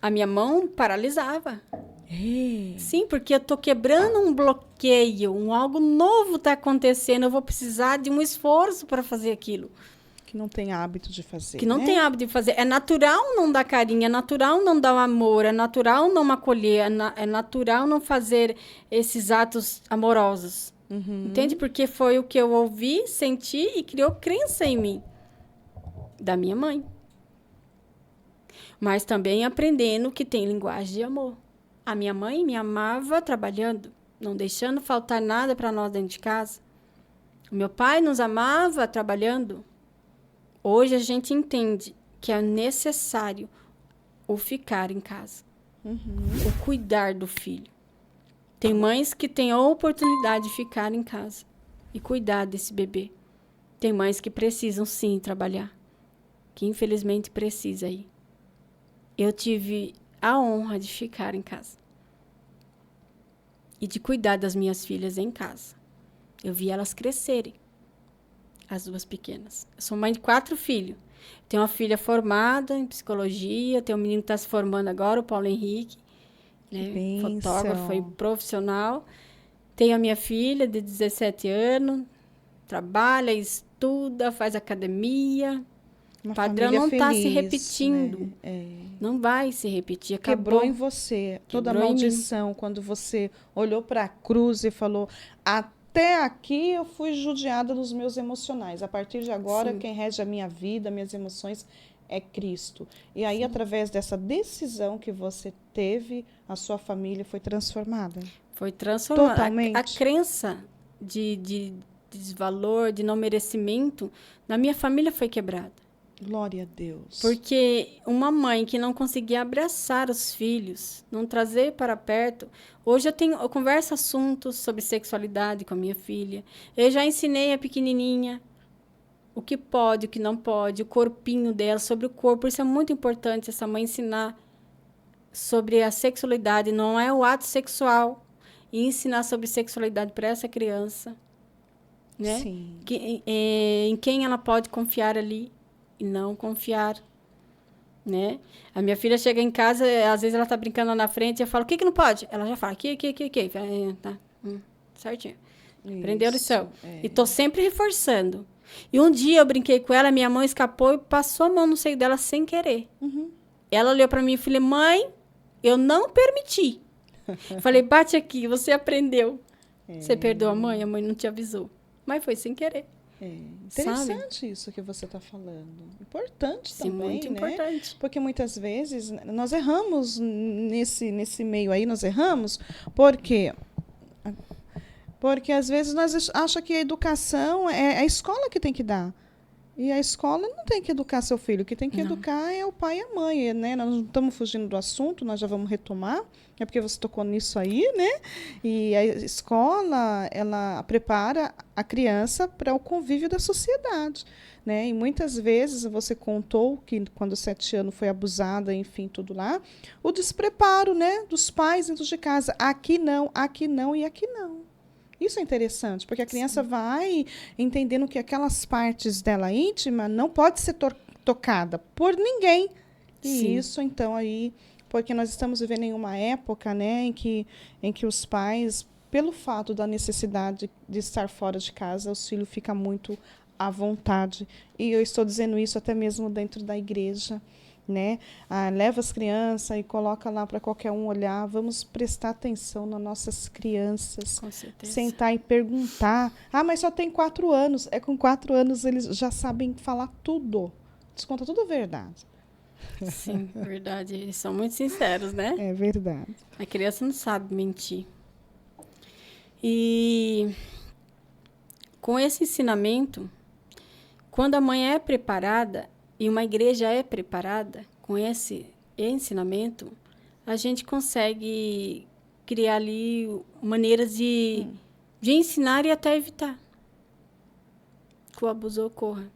A minha mão paralisava. É. Sim, porque eu tô quebrando um bloqueio, algo novo tá acontecendo, eu vou precisar de um esforço para fazer aquilo. Que não tem hábito de fazer, Que não né? tem hábito de fazer. É natural não dar carinho, é natural não dar o amor, é natural não acolher, é natural não fazer esses atos amorosos. Entende? Porque foi o que eu ouvi, senti e criou crença em mim. Da minha mãe. Mas também aprendendo que tem linguagem de amor. A minha mãe me amava trabalhando, não deixando faltar nada para nós dentro de casa. O meu pai nos amava trabalhando. Hoje a gente entende que é necessário o ficar em casa, o cuidar do filho. Tem mães que têm a oportunidade de ficar em casa e cuidar desse bebê. Tem mães que precisam, sim, trabalhar, que infelizmente precisa ir. Eu tive a honra de ficar em casa e de cuidar das minhas filhas em casa. Eu vi elas crescerem, as duas pequenas. Eu sou mãe de 4 filhos. Tenho uma filha formada em psicologia, tenho um menino que está se formando agora, o Paulo Henrique, né? Fotógrafo e profissional. Tenho a minha filha de 17 anos, trabalha, estuda, faz academia. O padrão não está se repetindo. Né? É. Não vai se repetir. Acabou. Quebrou em você toda a maldição quando você olhou para a cruz e falou: até aqui eu fui judiada nos meus emocionais. A partir de agora, sim, quem rege a minha vida, minhas emoções, é Cristo. E aí, sim, através dessa decisão que você teve, a sua família foi transformada. Foi transformada. Totalmente. A crença de desvalor, de não merecimento, na minha família foi quebrada. Glória a Deus. Porque uma mãe que não conseguia abraçar os filhos, não trazer para perto... Hoje eu converso assuntos sobre sexualidade com a minha filha. Eu já ensinei a pequenininha o que pode, o que não pode, o corpinho dela, sobre o corpo. Isso é muito importante, essa mãe ensinar sobre a sexualidade. Não é o ato sexual. E ensinar sobre sexualidade para essa criança. Né? Sim. Em quem ela pode confiar ali. E não confiar, né? A minha filha chega em casa, às vezes ela tá brincando lá na frente, eu falo, o que que não pode? Ela já fala, aqui. Tá, certinho. Isso, aprendeu a lição. É. E tô sempre reforçando. E um dia eu brinquei com ela, minha mão escapou e passou a mão no seio dela sem querer. Ela olhou para mim e falei, mãe, eu não permiti. Falei, bate aqui, você aprendeu. Você perdoa a mãe não te avisou. Mas foi sem querer. Interessante, sabe? Isso que você está falando. Importante. Sim, também, muito, né? Importante. Porque muitas vezes nós erramos nesse meio aí, nós erramos porque às vezes nós achamos que a educação é a escola que tem que dar. E a escola não tem que educar seu filho, o que tem que educar é o pai e a mãe, né? Nós não estamos fugindo do assunto, nós já vamos retomar, é porque você tocou nisso aí, né? E a escola, ela prepara a criança para o convívio da sociedade, né? E muitas vezes você contou que quando 7 anos foi abusada, enfim, tudo lá, o despreparo, né, dos pais dentro de casa, aqui não e aqui não. Isso é interessante, porque a criança, sim, vai entendendo que aquelas partes dela íntima não pode ser tocada por ninguém. E sim, isso, então, aí, porque nós estamos vivendo em uma época, né, em que os pais, pelo fato da necessidade de estar fora de casa, os filhos ficam muito à vontade. E eu estou dizendo isso até mesmo dentro da igreja. Né? Leva as crianças e coloca lá para qualquer um olhar. Vamos prestar atenção nas nossas crianças. Com certeza. Sentar e perguntar. Mas só tem 4 anos. Com 4 anos eles já sabem falar tudo. Desconta tudo a verdade. Sim, verdade. Eles são muito sinceros, né? É verdade. A criança não sabe mentir. E com esse ensinamento, quando a mãe é preparada e uma igreja é preparada com esse ensinamento, a gente consegue criar ali maneiras de ensinar e até evitar que o abuso ocorra.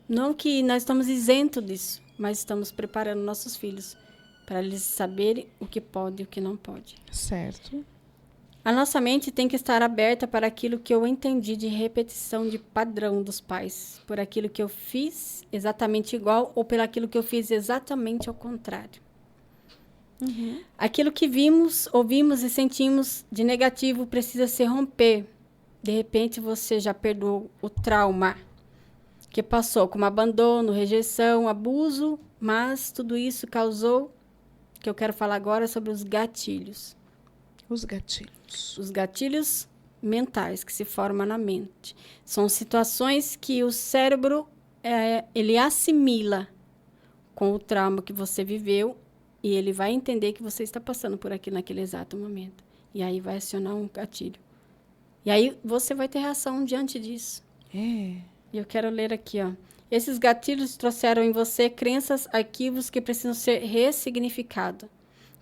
Não que nós estamos isentos disso, mas estamos preparando nossos filhos para eles saberem o que pode e o que não pode. Certo. A nossa mente tem que estar aberta para aquilo que eu entendi de repetição de padrão dos pais, por aquilo que eu fiz exatamente igual ou pelo aquilo que eu fiz exatamente ao contrário. Aquilo que vimos, ouvimos e sentimos de negativo precisa se romper. De repente, você já perdoou o trauma que passou como abandono, rejeição, abuso, mas tudo isso causou, que eu quero falar agora sobre os gatilhos. Os gatilhos. Os gatilhos mentais que se formam na mente. São situações que o cérebro ele assimila com o trauma que você viveu e ele vai entender que você está passando por aquilo naquele exato momento. E aí vai acionar um gatilho. E aí você vai ter reação diante disso. É. E eu quero ler aqui, ó. Esses gatilhos trouxeram em você crenças, arquivos que precisam ser ressignificados.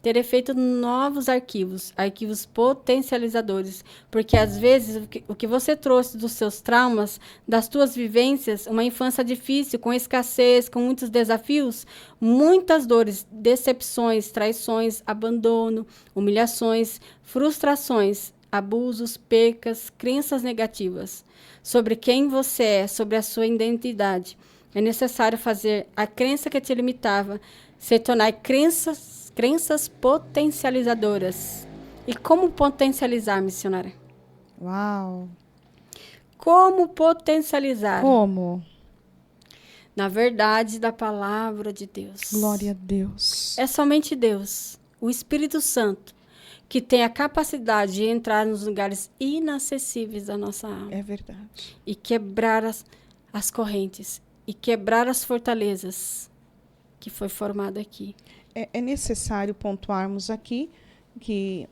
Ter feito novos arquivos, arquivos potencializadores, porque às vezes o que você trouxe dos seus traumas, das suas vivências, uma infância difícil, com escassez, com muitos desafios, muitas dores, decepções, traições, abandono, humilhações, frustrações, abusos, percas, crenças negativas sobre quem você é, sobre a sua identidade. É necessário fazer a crença que te limitava se tornar crenças potencializadoras. E como potencializar, missionária? Uau. Como potencializar? Como? Na verdade da palavra de Deus. Glória a Deus. É somente Deus, o Espírito Santo, que tem a capacidade de entrar nos lugares inacessíveis da nossa alma. É verdade. E quebrar as correntes. E quebrar as fortalezas que foi formada aqui. É necessário pontuarmos aqui que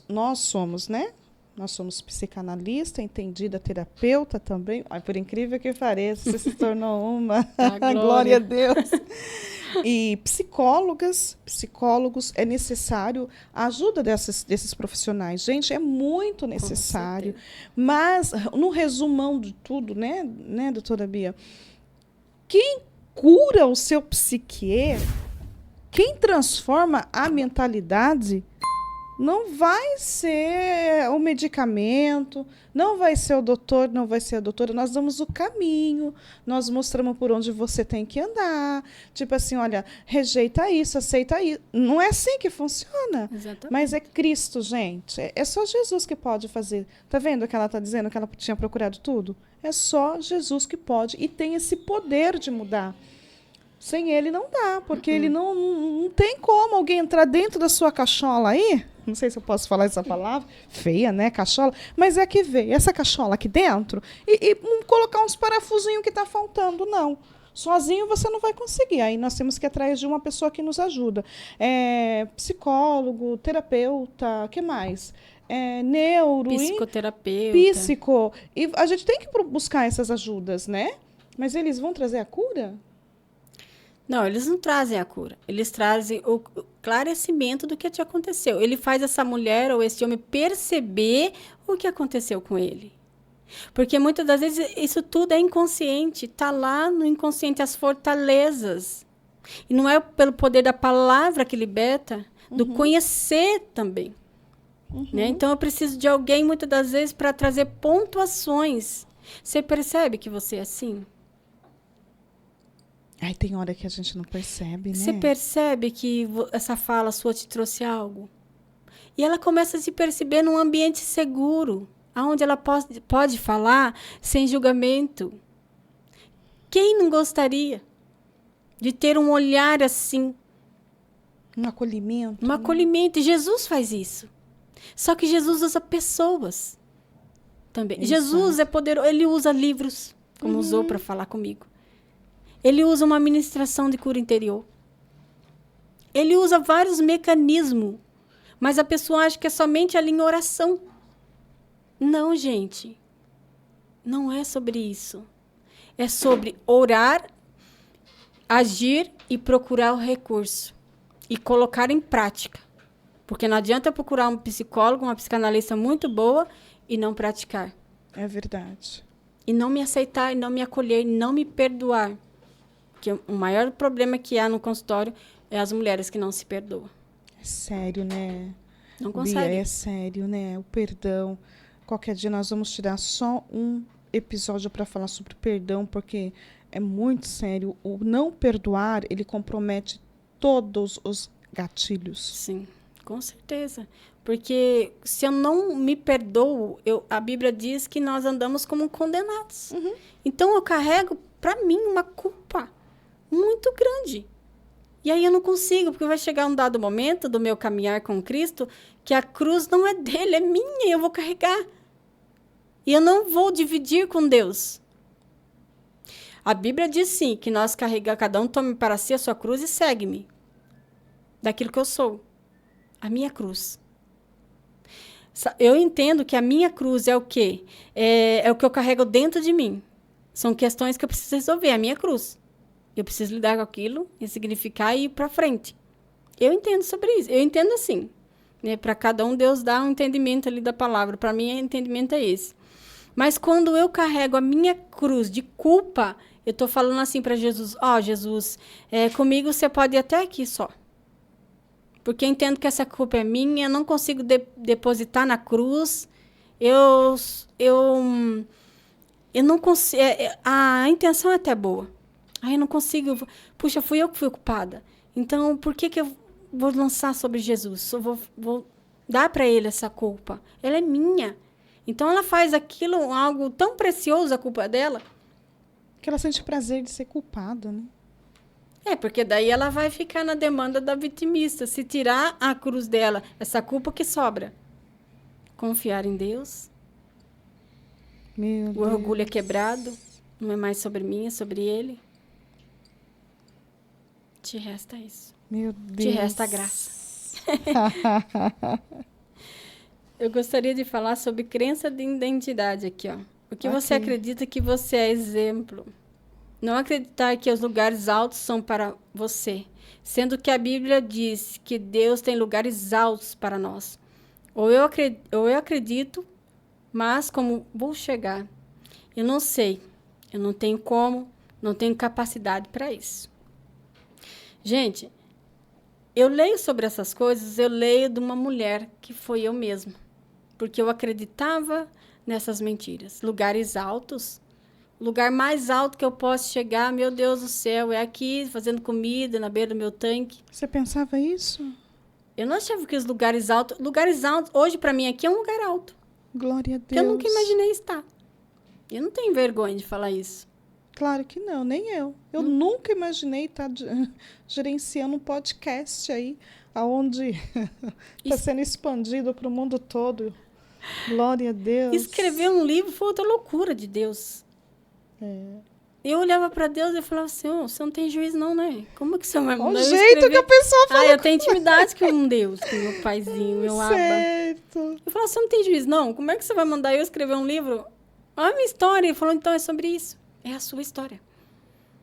nós somos, né? Nós somos psicanalista, entendida, terapeuta também. Ai, por incrível que pareça, você se tornou uma. Glória a Deus. E psicólogos, é necessário a ajuda desses profissionais. Gente, é muito necessário. Mas, no resumão de tudo, né, doutora Bia? Quem cura o seu psique, quem transforma a mentalidade, não vai ser o medicamento, não vai ser o doutor, não vai ser a doutora. Nós damos o caminho, nós mostramos por onde você tem que andar. Tipo assim, olha, rejeita isso, aceita isso. Não é assim que funciona. Exatamente. Mas é Cristo, gente. É só Jesus que pode fazer. Tá vendo que ela está dizendo que ela tinha procurado tudo? É só Jesus que pode e tem esse poder de mudar. Sem ele não dá, porque ele não tem como alguém entrar dentro da sua cachola aí. Não sei se eu posso falar essa palavra. Feia, né? Cachola. Mas é que veio essa cachola aqui dentro e colocar uns parafusinhos que está faltando, não. Sozinho você não vai conseguir. Aí nós temos que ir atrás de uma pessoa que nos ajuda. Psicólogo, terapeuta, o que mais? Neuro. Psicoterapeuta. Psico. E a gente tem que buscar essas ajudas, né? Mas eles vão trazer a cura? Não, eles não trazem a cura. Eles trazem o esclarecimento do que te aconteceu. Ele faz essa mulher ou esse homem perceber o que aconteceu com ele. Porque muitas das vezes isso tudo é inconsciente. Está lá no inconsciente as fortalezas. E não é pelo poder da palavra que liberta, do conhecer também. Né? Então, eu preciso de alguém, muitas das vezes, para trazer pontuações. Você percebe que você é assim? Ai, tem hora que a gente não percebe, né? Você percebe que essa fala sua te trouxe algo? E ela começa a se perceber num ambiente seguro, onde ela pode falar sem julgamento. Quem não gostaria de ter um olhar assim? Um acolhimento. Um acolhimento. E Jesus faz isso. Só que Jesus usa pessoas também. Exato. Jesus é poderoso. Ele usa livros, como usou para falar comigo. Ele usa uma ministração de cura interior. Ele usa vários mecanismos, mas a pessoa acha que é somente ali em oração. Não, gente. Não é sobre isso. É sobre orar, agir e procurar o recurso. E colocar em prática. Porque não adianta eu procurar um psicólogo, uma psicanalista muito boa e não praticar. É verdade. E não me aceitar, e não me acolher, e não me perdoar. Porque o maior problema que há no consultório é as mulheres que não se perdoam. É sério, né? Não Bia, conseguem. é sério, né? O perdão. Qualquer dia nós vamos tirar só um episódio para falar sobre perdão, porque é muito sério. O não perdoar, ele compromete todos os gatilhos. Sim, com certeza. Porque se eu não me perdoo, a Bíblia diz que nós andamos como condenados. Então eu carrego para mim uma culpa muito grande. E aí eu não consigo, porque vai chegar um dado momento do meu caminhar com Cristo que a cruz não é dele, é minha, e eu vou carregar. E eu não vou dividir com Deus. A Bíblia diz sim, que nós carregamos, cada um tome para si a sua cruz e segue-me. Daquilo que eu sou. A minha cruz. Eu entendo que a minha cruz é o quê? É o que eu carrego dentro de mim. São questões que eu preciso resolver, a minha cruz. Eu preciso lidar com aquilo, ressignificar e ir para frente. Eu entendo sobre isso. Eu entendo assim. Né? Para cada um, Deus dá um entendimento ali da palavra. Para mim, o entendimento é esse. Mas quando eu carrego a minha cruz de culpa, eu estou falando assim para Jesus, Jesus, comigo você pode ir até aqui só. Porque eu entendo que essa culpa é minha, eu não consigo depositar na cruz, eu não consigo, a intenção é até boa. Eu não consigo, puxa, fui eu que fui culpada. Então, por que eu vou lançar sobre Jesus? Eu vou dar para ele essa culpa. Ela é minha. Então, ela faz aquilo, algo tão precioso, a culpa dela. Que ela sente prazer de ser culpada, né? Porque daí ela vai ficar na demanda da vitimista. Se tirar a cruz dela, essa culpa que sobra. Confiar em Deus. Meu O orgulho é quebrado. Não é mais sobre mim, é sobre ele. Te resta isso. Meu Deus. Te resta a graça. Eu gostaria de falar sobre crença de identidade aqui, ó. O que você acredita que você é exemplo? Não acreditar que os lugares altos são para você, sendo que a Bíblia diz que Deus tem lugares altos para nós. Ou eu acredito, mas como vou chegar? Eu não sei. Eu não tenho como, não tenho capacidade para isso. Gente, eu leio sobre essas coisas, eu leio de uma mulher que foi eu mesma. Porque eu acreditava nessas mentiras. Lugares altos. O lugar mais alto que eu posso chegar, meu Deus do céu, é aqui, fazendo comida na beira do meu tanque. Você pensava isso? Eu não achava que os lugares altos, hoje para mim aqui é um lugar alto. Glória a Deus. Que eu nunca imaginei estar. Eu não tenho vergonha de falar isso. Claro que não, nem eu. Eu nunca imaginei estar gerenciando um podcast aí, onde está sendo expandido para o mundo todo. Glória a Deus. Escrever um livro foi outra loucura de Deus. Eu olhava para Deus e falava assim, você não tem juízo não, né? Como que você vai mandar eu escrever? Que a pessoa fala. Eu tenho intimidade com um Deus, com meu paizinho, meu Abba. Certo. Eu falava, você não tem juízo não? Como é que você vai mandar eu escrever um livro? Olha a minha história. Ele falou, então é sobre isso. É a sua história.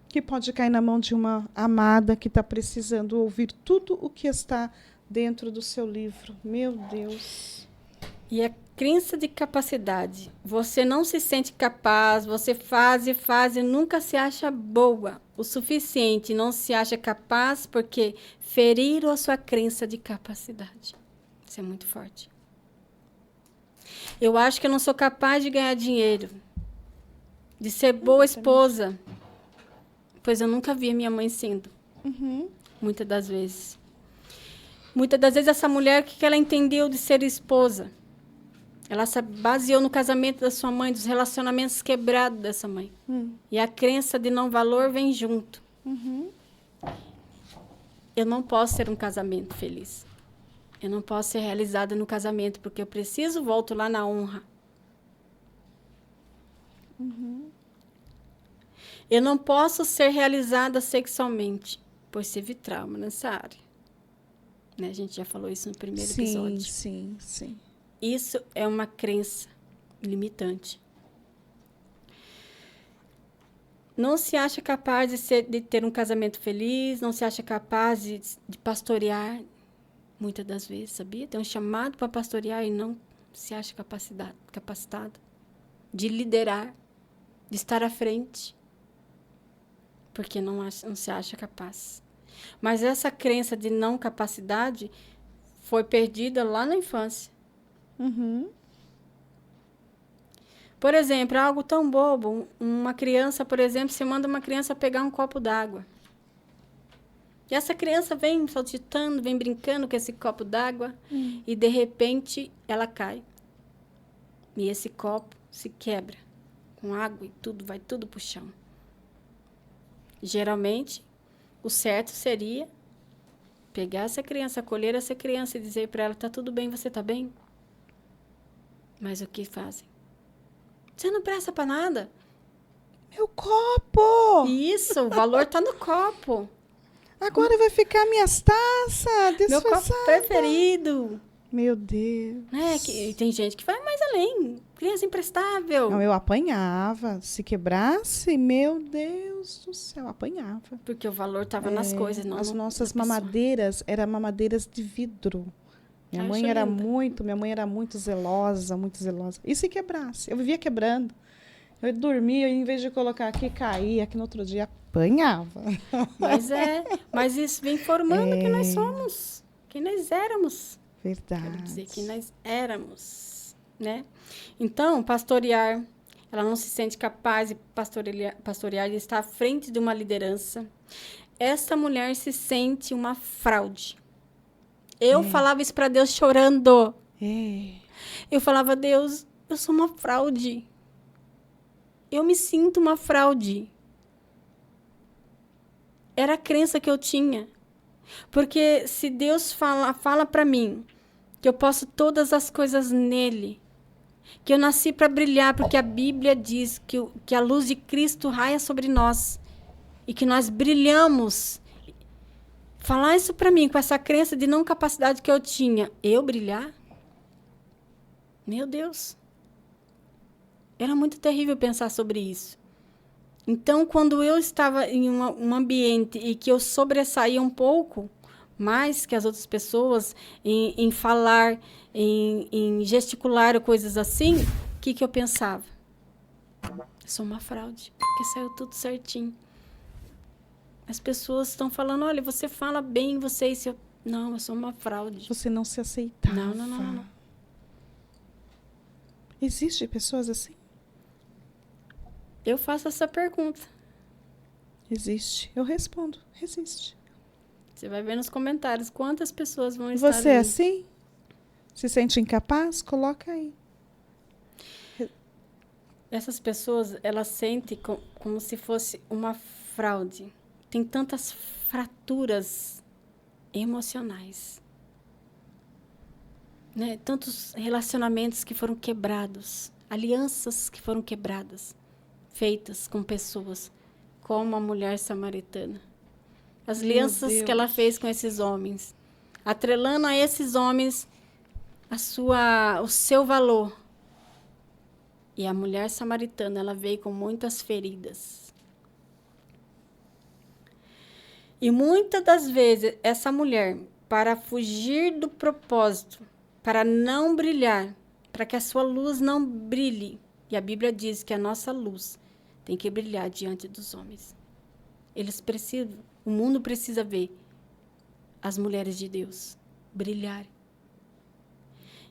Que pode cair na mão de uma amada que está precisando ouvir tudo o que está dentro do seu livro. Meu Deus. E a crença de capacidade. Você não se sente capaz, você faz e nunca se acha boa o suficiente, não se acha capaz porque feriram a sua crença de capacidade. Isso é muito forte. Eu acho que eu não sou capaz de ganhar dinheiro, de ser boa esposa, pois eu nunca vi a minha mãe sendo. Muitas das vezes. Muitas das vezes essa mulher, o que ela entendeu de ser esposa? Ela se baseou no casamento da sua mãe, dos relacionamentos quebrados dessa mãe. E a crença de não valor vem junto. Eu não posso ter um casamento feliz. Eu não posso ser realizada no casamento, porque eu volto lá na honra. Eu não posso ser realizada sexualmente, pois teve trauma nessa área. Né? A gente já falou isso no primeiro episódio. Sim. Isso é uma crença limitante. Não se acha capaz de ter um casamento feliz, não se acha capaz de pastorear, muitas das vezes, sabia? Tem um chamado para pastorear e não se acha capacitado de liderar, de estar à frente, porque não se acha capaz. Mas essa crença de não capacidade foi perdida lá na infância. Uhum. Por exemplo, algo tão bobo, uma criança, por exemplo, você manda uma criança pegar um copo d'água. E essa criança vem saltitando, vem brincando com esse copo d'água e, de repente, ela cai. E esse copo se quebra com água e tudo, vai tudo pro chão. Geralmente, o certo seria pegar essa criança, acolher essa criança e dizer para ela, tá tudo bem, você tá bem? Mas o que fazem? Você não presta para nada. Meu copo! Isso, o valor tá no copo. Agora vai ficar minhas taças Meu copo desfaçadas. preferido. Meu Deus. Né? Tem gente que vai mais além. Criança imprestável. Não, eu apanhava. Se quebrasse, meu Deus do céu, apanhava. Porque o valor estava nas coisas, não As na nossas pessoa. mamadeiras eram mamadeiras de vidro. Minha mãe era muito zelosa, muito zelosa. E se quebrasse? Eu vivia quebrando. Eu dormia, em vez de colocar aqui, caía, aqui no outro dia apanhava. Mas isso vem formando quem nós somos, quem nós éramos. Verdade. Quero dizer, quem nós éramos, né? Então, pastorear, ela não se sente capaz de pastorear e estar à frente de uma liderança. Essa mulher se sente uma fraude. Eu falava isso para Deus chorando. Eu falava, Deus, eu sou uma fraude. Eu me sinto uma fraude. Era a crença que eu tinha. Porque se Deus fala para mim que eu posso todas as coisas nele, que eu nasci para brilhar, porque a Bíblia diz que a luz de Cristo raia sobre nós e que nós brilhamos. Falar isso para mim com essa crença de não capacidade que eu tinha, eu brilhar? Meu Deus. Era muito terrível pensar sobre isso. Então, quando eu estava em um ambiente e que eu sobressaía um pouco mais que as outras pessoas em falar, em gesticular ou coisas assim, o que eu pensava? Eu sou uma fraude, porque saiu tudo certinho. As pessoas estão falando, olha, você fala bem, você isso. Não, eu sou uma fraude. Você não se aceitava. Não. Existem pessoas assim? Eu faço essa pergunta. Existe. Eu respondo. Existe. Você vai ver nos comentários quantas pessoas vão estar Você é ali. assim? Se sente incapaz? Coloca aí. Essas pessoas, elas sentem como se fosse uma fraude. Tem tantas fraturas emocionais. Né? Tantos relacionamentos que foram quebrados. Alianças que foram quebradas. Feitas com pessoas como a mulher samaritana. As alianças que ela fez com esses homens. Atrelando a esses homens o seu valor. E a mulher samaritana, ela veio com muitas feridas. E muitas das vezes, essa mulher, para fugir do propósito, para não brilhar, para que a sua luz não brilhe, e a Bíblia diz que a nossa luz tem que brilhar diante dos homens. O mundo precisa ver as mulheres de Deus brilhar.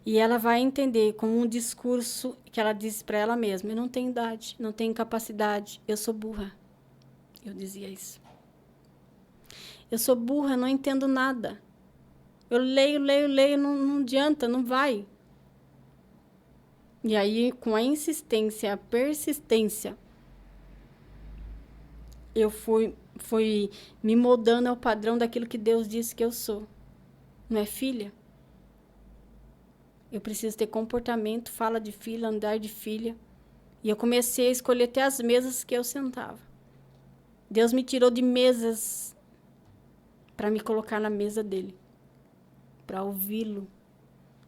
E ela vai entender com um discurso que ela disse para ela mesma, eu não tenho idade, não tenho capacidade, eu sou burra. Eu dizia isso. Eu sou burra, não entendo nada. Eu leio, não adianta, não vai. E aí, com a insistência, a persistência, eu fui me moldando ao padrão daquilo que Deus disse que eu sou. Não é filha? Eu preciso ter comportamento, fala de filha, andar de filha. E eu comecei a escolher até as mesas que eu sentava. Deus me tirou de mesas para me colocar na mesa dele, para ouvi-lo,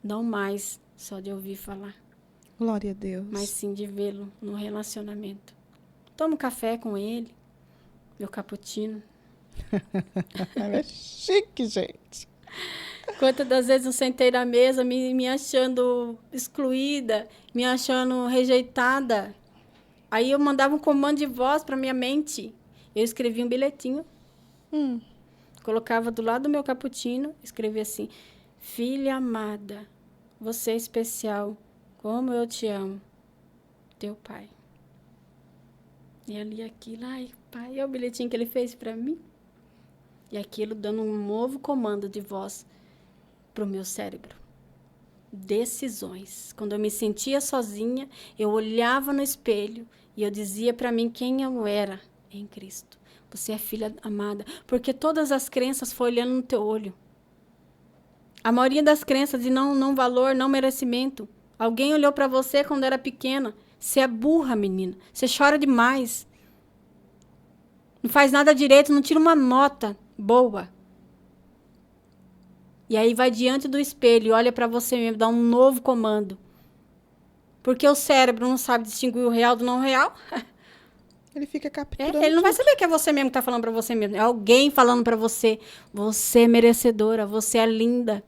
não mais só de ouvir falar, Glória a Deus. mas sim de vê-lo no relacionamento. Tomo café com ele, meu cappuccino. Ela é chique, gente. Quantas das vezes eu sentei na mesa me achando excluída, me achando rejeitada. Aí eu mandava um comando de voz para minha mente. Eu escrevia um bilhetinho, colocava do lado do meu cappuccino, escrevia assim: filha amada, você é especial, como eu te amo, teu pai. E eu li aquilo, ai, pai, é o bilhetinho que ele fez para mim. E aquilo dando um novo comando de voz para o meu cérebro. Decisões. Quando eu me sentia sozinha, eu olhava no espelho e eu dizia para mim quem eu era em Cristo. Você é filha amada. Porque todas as crenças foram olhando no teu olho. A maioria das crenças de não valor, não merecimento. Alguém olhou para você quando era pequena. Você é burra, menina. Você chora demais. Não faz nada direito, não tira uma nota boa. E aí vai diante do espelho, olha para você mesmo, dá um novo comando. Porque o cérebro não sabe distinguir o real do não real. Ele fica capturando Ele não vai tudo. saber que é você mesmo que está falando para você mesmo. É alguém falando para você. Você é merecedora, você é linda.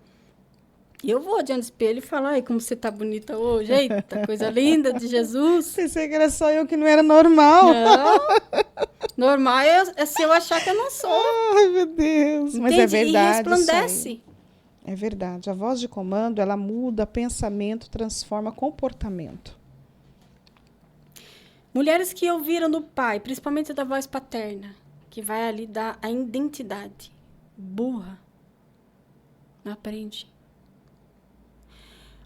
E eu vou diante do espelho e falo, ai, como você tá bonita hoje. Eita, coisa linda de Jesus. Pensei que era só eu que não era normal. Não. Normal é se eu achar que eu não sou. Ai, meu Deus. Mas é Entende? E verdade isso resplandece. aí. É verdade. A voz de comando, ela muda pensamento, transforma comportamento. Mulheres que ouviram do pai, principalmente da voz paterna, que vai ali dar a identidade. Burra. Não aprende.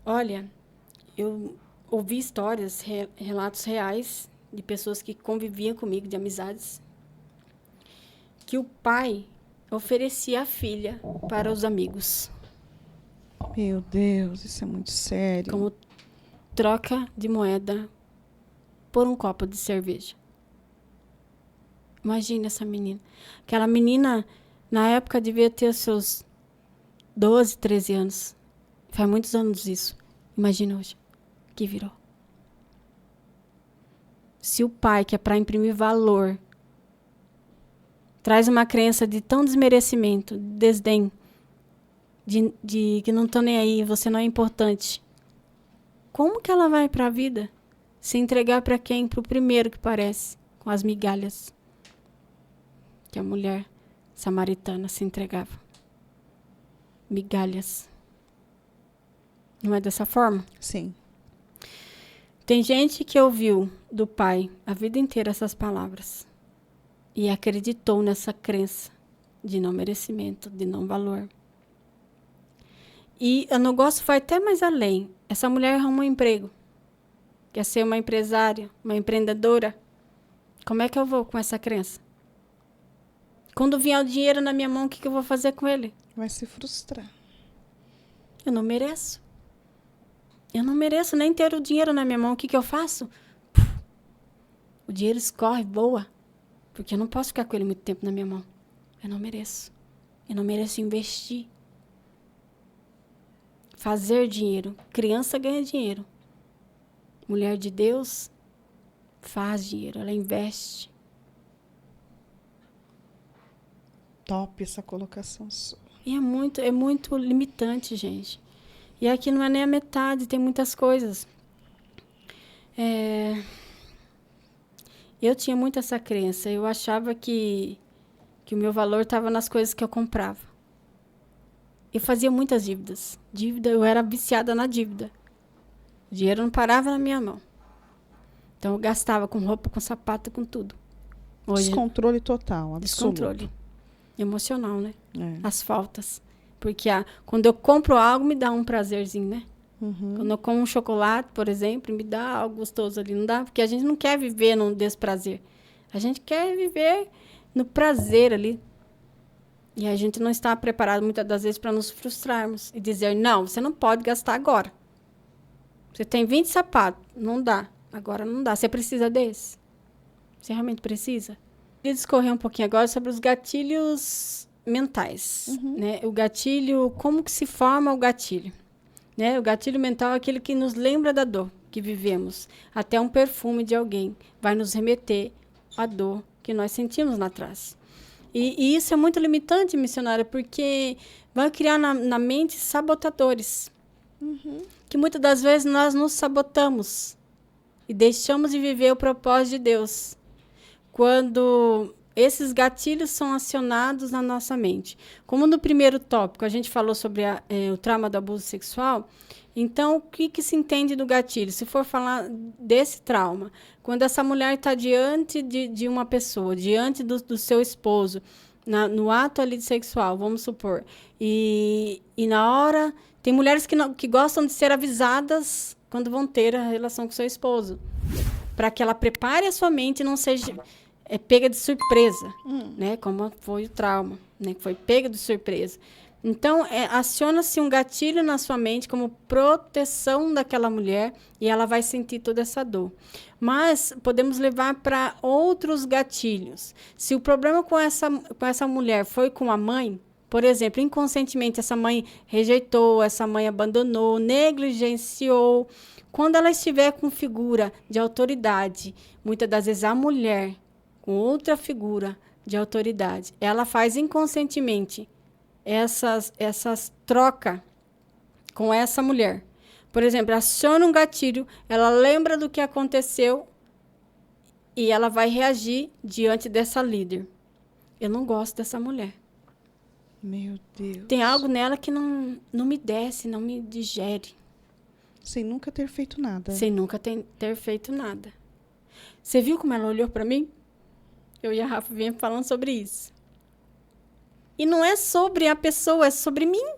Olha, eu ouvi histórias, relatos reais de pessoas que conviviam comigo, de amizades, que o pai oferecia a filha para os amigos. Meu Deus, isso é muito sério. Como troca de moeda por um copo de cerveja. Imagina essa menina. Aquela menina, na época, devia ter os seus 12, 13 anos. Faz muitos anos isso. Imagina hoje. Que virou. Se o pai, que é para imprimir valor, traz uma crença de tão desmerecimento, de desdém, de que não estão nem aí, você não é importante. Como que ela vai para a vida? Se entregar para quem? Para o primeiro que parece, com as migalhas. Que a mulher samaritana se entregava. Migalhas. Não é dessa forma? Sim. Tem gente que ouviu do pai a vida inteira essas palavras e acreditou nessa crença de não merecimento, de não valor. E o negócio vai até mais além. Essa mulher arruma um emprego. Quer ser uma empresária, uma empreendedora. Como é que eu vou com essa crença? Quando vier o dinheiro na minha mão, o que eu vou fazer com ele? Vai se frustrar. Eu não mereço. Eu não mereço nem ter o dinheiro na minha mão. O que eu faço? O dinheiro escorre, voa. Porque eu não posso ficar com ele muito tempo na minha mão. Eu não mereço. Eu não mereço investir. Fazer dinheiro. Criança ganha dinheiro. Mulher de Deus faz dinheiro. Ela investe. Top essa colocação sua. E é muito limitante, gente. E aqui não é nem a metade, tem muitas coisas. Eu tinha muito essa crença. Eu achava que o meu valor estava nas coisas que eu comprava. Eu fazia muitas dívidas. Eu era viciada na dívida. O dinheiro não parava na minha mão. Então eu gastava com roupa, com sapato, com tudo. Hoje, Descontrole total, absoluto. descontrole emocional, né? É. As faltas. Porque quando eu compro algo, me dá um prazerzinho, né? Uhum. Quando eu como um chocolate, por exemplo, me dá algo gostoso ali. Não dá? Porque a gente não quer viver num desprazer. A gente quer viver no prazer ali. E a gente não está preparado, muitas das vezes, para nos frustrarmos. E dizer, não, você não pode gastar agora. Você tem 20 sapatos. Não dá. Agora não dá. Você precisa desse? Você realmente precisa? Queria discorrer um pouquinho agora sobre os gatilhos mentais, né? O gatilho, como que se forma o gatilho, né? O gatilho mental é aquele que nos lembra da dor que vivemos. Até um perfume de alguém vai nos remeter à dor que nós sentimos lá atrás. E isso é muito limitante, missionária, porque vai criar na mente sabotadores. Que muitas das vezes nós nos sabotamos e deixamos de viver o propósito de Deus. Quando esses gatilhos são acionados na nossa mente. Como no primeiro tópico a gente falou sobre o trauma do abuso sexual, então o que se entende do gatilho? Se for falar desse trauma, quando essa mulher está diante de uma pessoa, diante do seu esposo, no ato ali sexual, vamos supor, e na hora... Tem mulheres que gostam de ser avisadas quando vão ter a relação com seu esposo, para que ela prepare a sua mente e não seja pega de surpresa, né? Como foi o trauma, né? Que foi pega de surpresa. Então, aciona-se um gatilho na sua mente como proteção daquela mulher e ela vai sentir toda essa dor. Mas podemos levar para outros gatilhos. Se o problema com essa mulher foi com a mãe, por exemplo, inconscientemente essa mãe rejeitou, essa mãe abandonou, negligenciou. Quando ela estiver com figura de autoridade, muitas das vezes a mulher com outra figura de autoridade, ela faz inconscientemente essas trocas com essa mulher. Por exemplo, aciona um gatilho, ela lembra do que aconteceu e ela vai reagir diante dessa líder. Eu não gosto dessa mulher. Meu Deus. Tem algo nela que não me desce, não me digere. Sem nunca ter feito nada. Sem nunca ter feito nada. Você viu como ela olhou para mim? Eu e a Rafa vinha falando sobre isso. E não é sobre a pessoa, é sobre mim.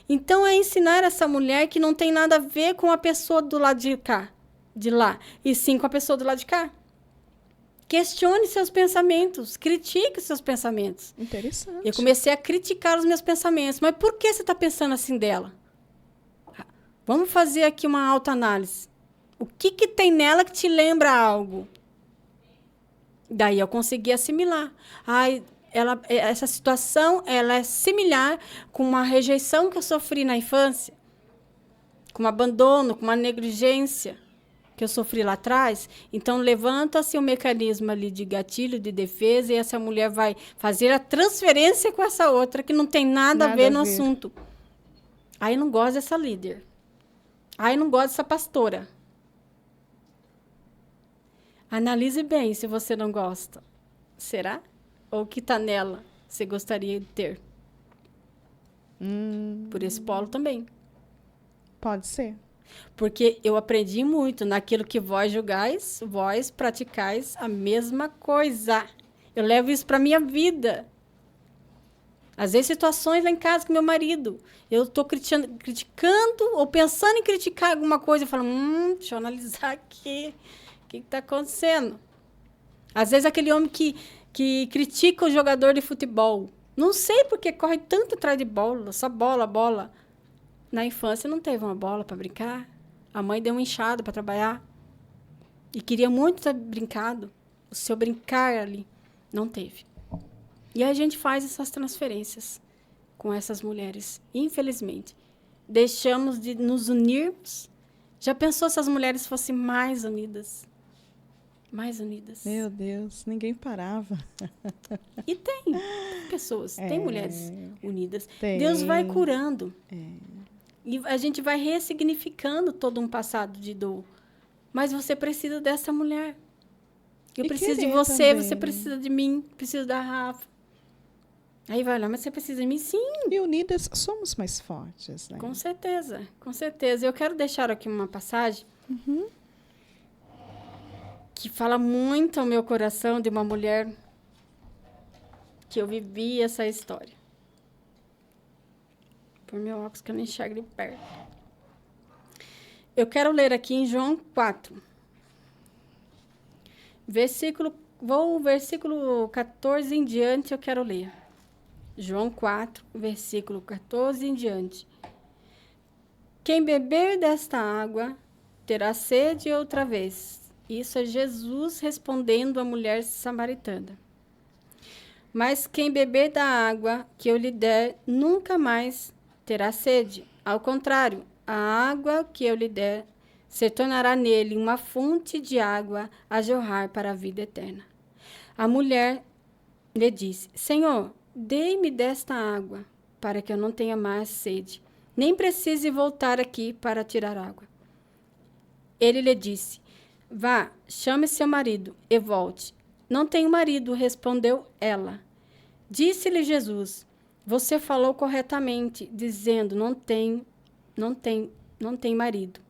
Então, é ensinar essa mulher que não tem nada a ver com a pessoa do lado de cá, de lá, e sim com a pessoa do lado de cá. Questione seus pensamentos, critique seus pensamentos. Interessante. Eu comecei a criticar os meus pensamentos. Mas por que você está pensando assim dela? Vamos fazer aqui uma autoanálise. O que tem nela que te lembra algo? Daí eu consegui assimilar. Essa situação ela é similar com uma rejeição que eu sofri na infância, com um abandono, com uma negligência que eu sofri lá atrás. Então, levanta-se um mecanismo ali de gatilho, de defesa, e essa mulher vai fazer a transferência com essa outra, que não tem nada a ver no assunto. Aí, não gosto dessa líder. Aí, não gosto dessa pastora. Analise bem se você não gosta. Será? Ou o que está nela você gostaria de ter? Por esse polo também. Pode ser. Porque eu aprendi muito naquilo que vós julgais, vós praticais a mesma coisa. Eu levo isso para a minha vida. Às vezes, situações lá em casa com meu marido. Eu estou criticando ou pensando em criticar alguma coisa. Eu falo, deixa eu analisar aqui. O que está acontecendo? Às vezes, aquele homem que critica o jogador de futebol. Não sei por que corre tanto atrás de bola. Só bola. Na infância não teve uma bola para brincar. A mãe deu uma enxada para trabalhar. E queria muito ter brincado. O seu brincar ali não teve. E a gente faz essas transferências com essas mulheres. Infelizmente. Deixamos de nos unirmos. Já pensou se as mulheres fossem mais unidas? Mais unidas. Meu Deus, ninguém parava. E tem pessoas, tem mulheres unidas. Tem. Deus vai curando. E a gente vai ressignificando todo um passado de dor. Mas você precisa dessa mulher. Eu preciso de você, também. Você precisa de mim, preciso da Rafa. Aí vai lá, mas você precisa de mim? Sim. E unidas somos mais fortes, né? Com certeza, com certeza. Eu quero deixar aqui uma passagem que fala muito ao meu coração de uma mulher que eu vivi essa história. Por meu óculos que eu não enxergo de perto. Eu quero ler aqui em João 4. Versículo 14 em diante eu quero ler. João 4, versículo 14 em diante. Quem beber desta água terá sede outra vez, Isso é Jesus respondendo à mulher samaritana. Mas quem beber da água que eu lhe der, nunca mais terá sede. Ao contrário, a água que eu lhe der se tornará nele uma fonte de água a jorrar para a vida eterna. A mulher lhe disse: Senhor, dê-me desta água, para que eu não tenha mais sede, nem precise voltar aqui para tirar água. Ele lhe disse: Vá, chame seu marido e volte. Não tenho marido, respondeu ela. Disse-lhe Jesus: Você falou corretamente, dizendo: não tem marido.